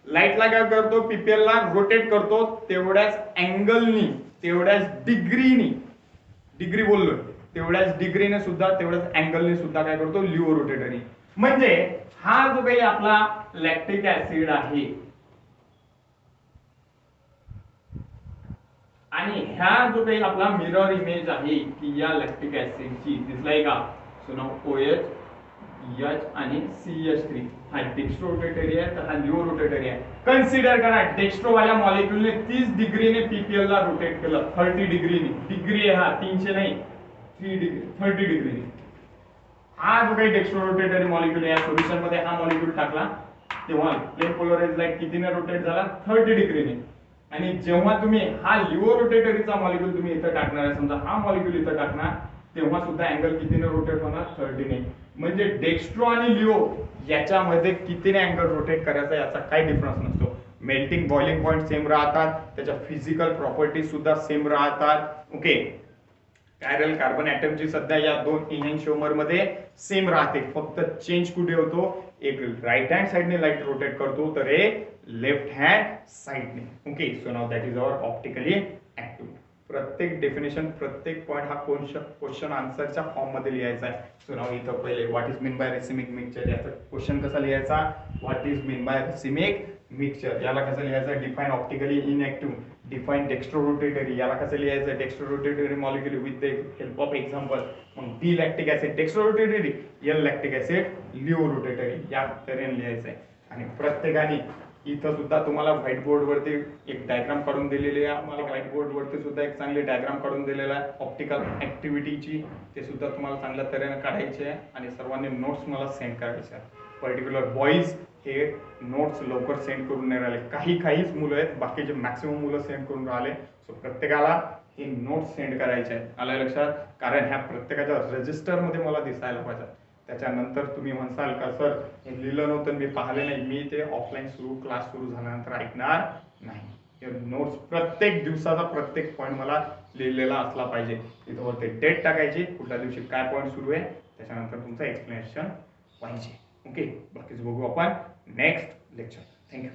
लाईटला काय करतो, पीपीएल ला रोटेट करतो, तेवढ्याच अँगलनी, तेवढ्याच डिग्रीनी, डिग्री बोललो, तेवढ्याच डिग्रीने सुद्धा, तेवढ्याच अँगलने सुद्धा काय करतो, लिओ रोटेटरी. म्हणजे हा जो काही आपला लॅक्टिक ऍसिड आहे आणि ह्या जो काही आपला मिरर इमेज आहे की या लॅक्टिक ऍसिडची, दिसलाय का, सो नाव OH H आणि CH3 हा डेक्स्ट्रो रोटेटरी आहे, तर हा लिओ रोटेटरी आहे. कन्सिडर करा डेक्स्ट्रो वाल्या मॉलिक्यूलने 30 डिग्रीने पीपीएल ला रोटेट केलं, 30 डिग्रीने, डिग्री आहे हा 300 नाही, 3 डिग्री, 30 डिग्रीने. हा जो काही डेक्स्ट्रो रोटेटरी मॉलिक्यूल या सोल्युशन मध्ये हा मॉलिक्यूल टाकला तेव्हा प्लेन पोलराइज लाईट कितीने रोटेट झाला, 30 डिग्रीने. आणि जेव्हा तुम्ही हा लिओ रोटेटरीचा मॉलिक्यूल तुम्ही इथं टाकणार आहे, समजा हा मॉलिक्यूल इथं टाकणार, तेव्हा सुद्धा अँगल कितीने रोटेट होणार, 30 ने. म्हणजे डेक्स्ट्रो आणि लिओ याच्यामध्ये कितीने अँगल रोटेट करायचा याचा काही डिफरन्स नसतो. मेल्टिंग बॉइलिंग पॉइंट सेम राहतात, त्याच्या फिजिकल प्रॉपर्टी सुद्धा सेम राहतात. ओके, कायरल कार्बन ऍटमची सध्या या दोन इनॅन्शिओमर मध्ये सेम राहते, फक्त चेंज कुठे होतो, एक राईट हँड साइडने लाईट रोटेट करतो तर एक लेफ्ट हँड साइडने. Okay, so now that is our optically active. प्रत्येक डेफिनेशन, प्रत्येक पॉइंट हा क्वेश्चन आन्सरच्या फॉर्म मध्ये लिहायचा आहे. सो नाउ इथं पहिले what is mean by racemic mixture, याचा क्वेश्चन कसा लिहायचा, what is mean by racemic mixture, याला कसं लिहायचं, define optically inactive, define dextro rotatory, याला कसं लिहायचं, dextro rotatory molecule with the help of example. मग D lactic acid dextro rotatory, L lactic acid laevo rotatory, या तऱ्हेने लिहायचं आहे. आणि प्रत्येकाने इथं सुद्धा तुम्हाला व्हाईट बोर्ड वरती एक डायग्राम काढून दिलेली आहे, मला व्हाईट बोर्ड वरती सुद्धा एक चांगली डायग्राम काढून दिलेला आहे ऑप्टिकल ऍक्टिव्हिटीची, ते सुद्धा तुम्हाला चांगल्या तऱ्हेने काढायचे आहे आणि सर्वांनी नोट्स मला सेंड करायचे आहेत. पर्टिक्युलर बॉईज हे नोट्स लवकर सेंड करून नाही राहिले, काहीच मुलं आहेत, बाकीचे मॅक्सिमम मुलं सेंड करून राहिले. सो प्रत्येकाला हे नोट्स सेंड करायचे आहेत, आलं लक्षात, कारण ह्या प्रत्येकाच्या रजिस्टर मध्ये मला दिसायला पाहिजे. त्याच्यानंतर तुम्ही म्हणसाल का सर हे लिहिलं नव्हतं, मी पाहिले नाही, मी ते ऑफलाईन क्लास सुरू झाल्यानंतर ऐकणार नाही. हे नोट्स प्रत्येक दिवसाचा प्रत्येक पॉईंट मला लिहिलेला असला पाहिजे. तिथं वरती डेट टाकायची, कुठल्या दिवशी काय पॉईंट सुरू आहे, त्याच्यानंतर तुमचं एक्सप्लेनेशन पाहिजे. ओके, बाकीचं बघू आपण नेक्स्ट लेक्चर. थँक्यू.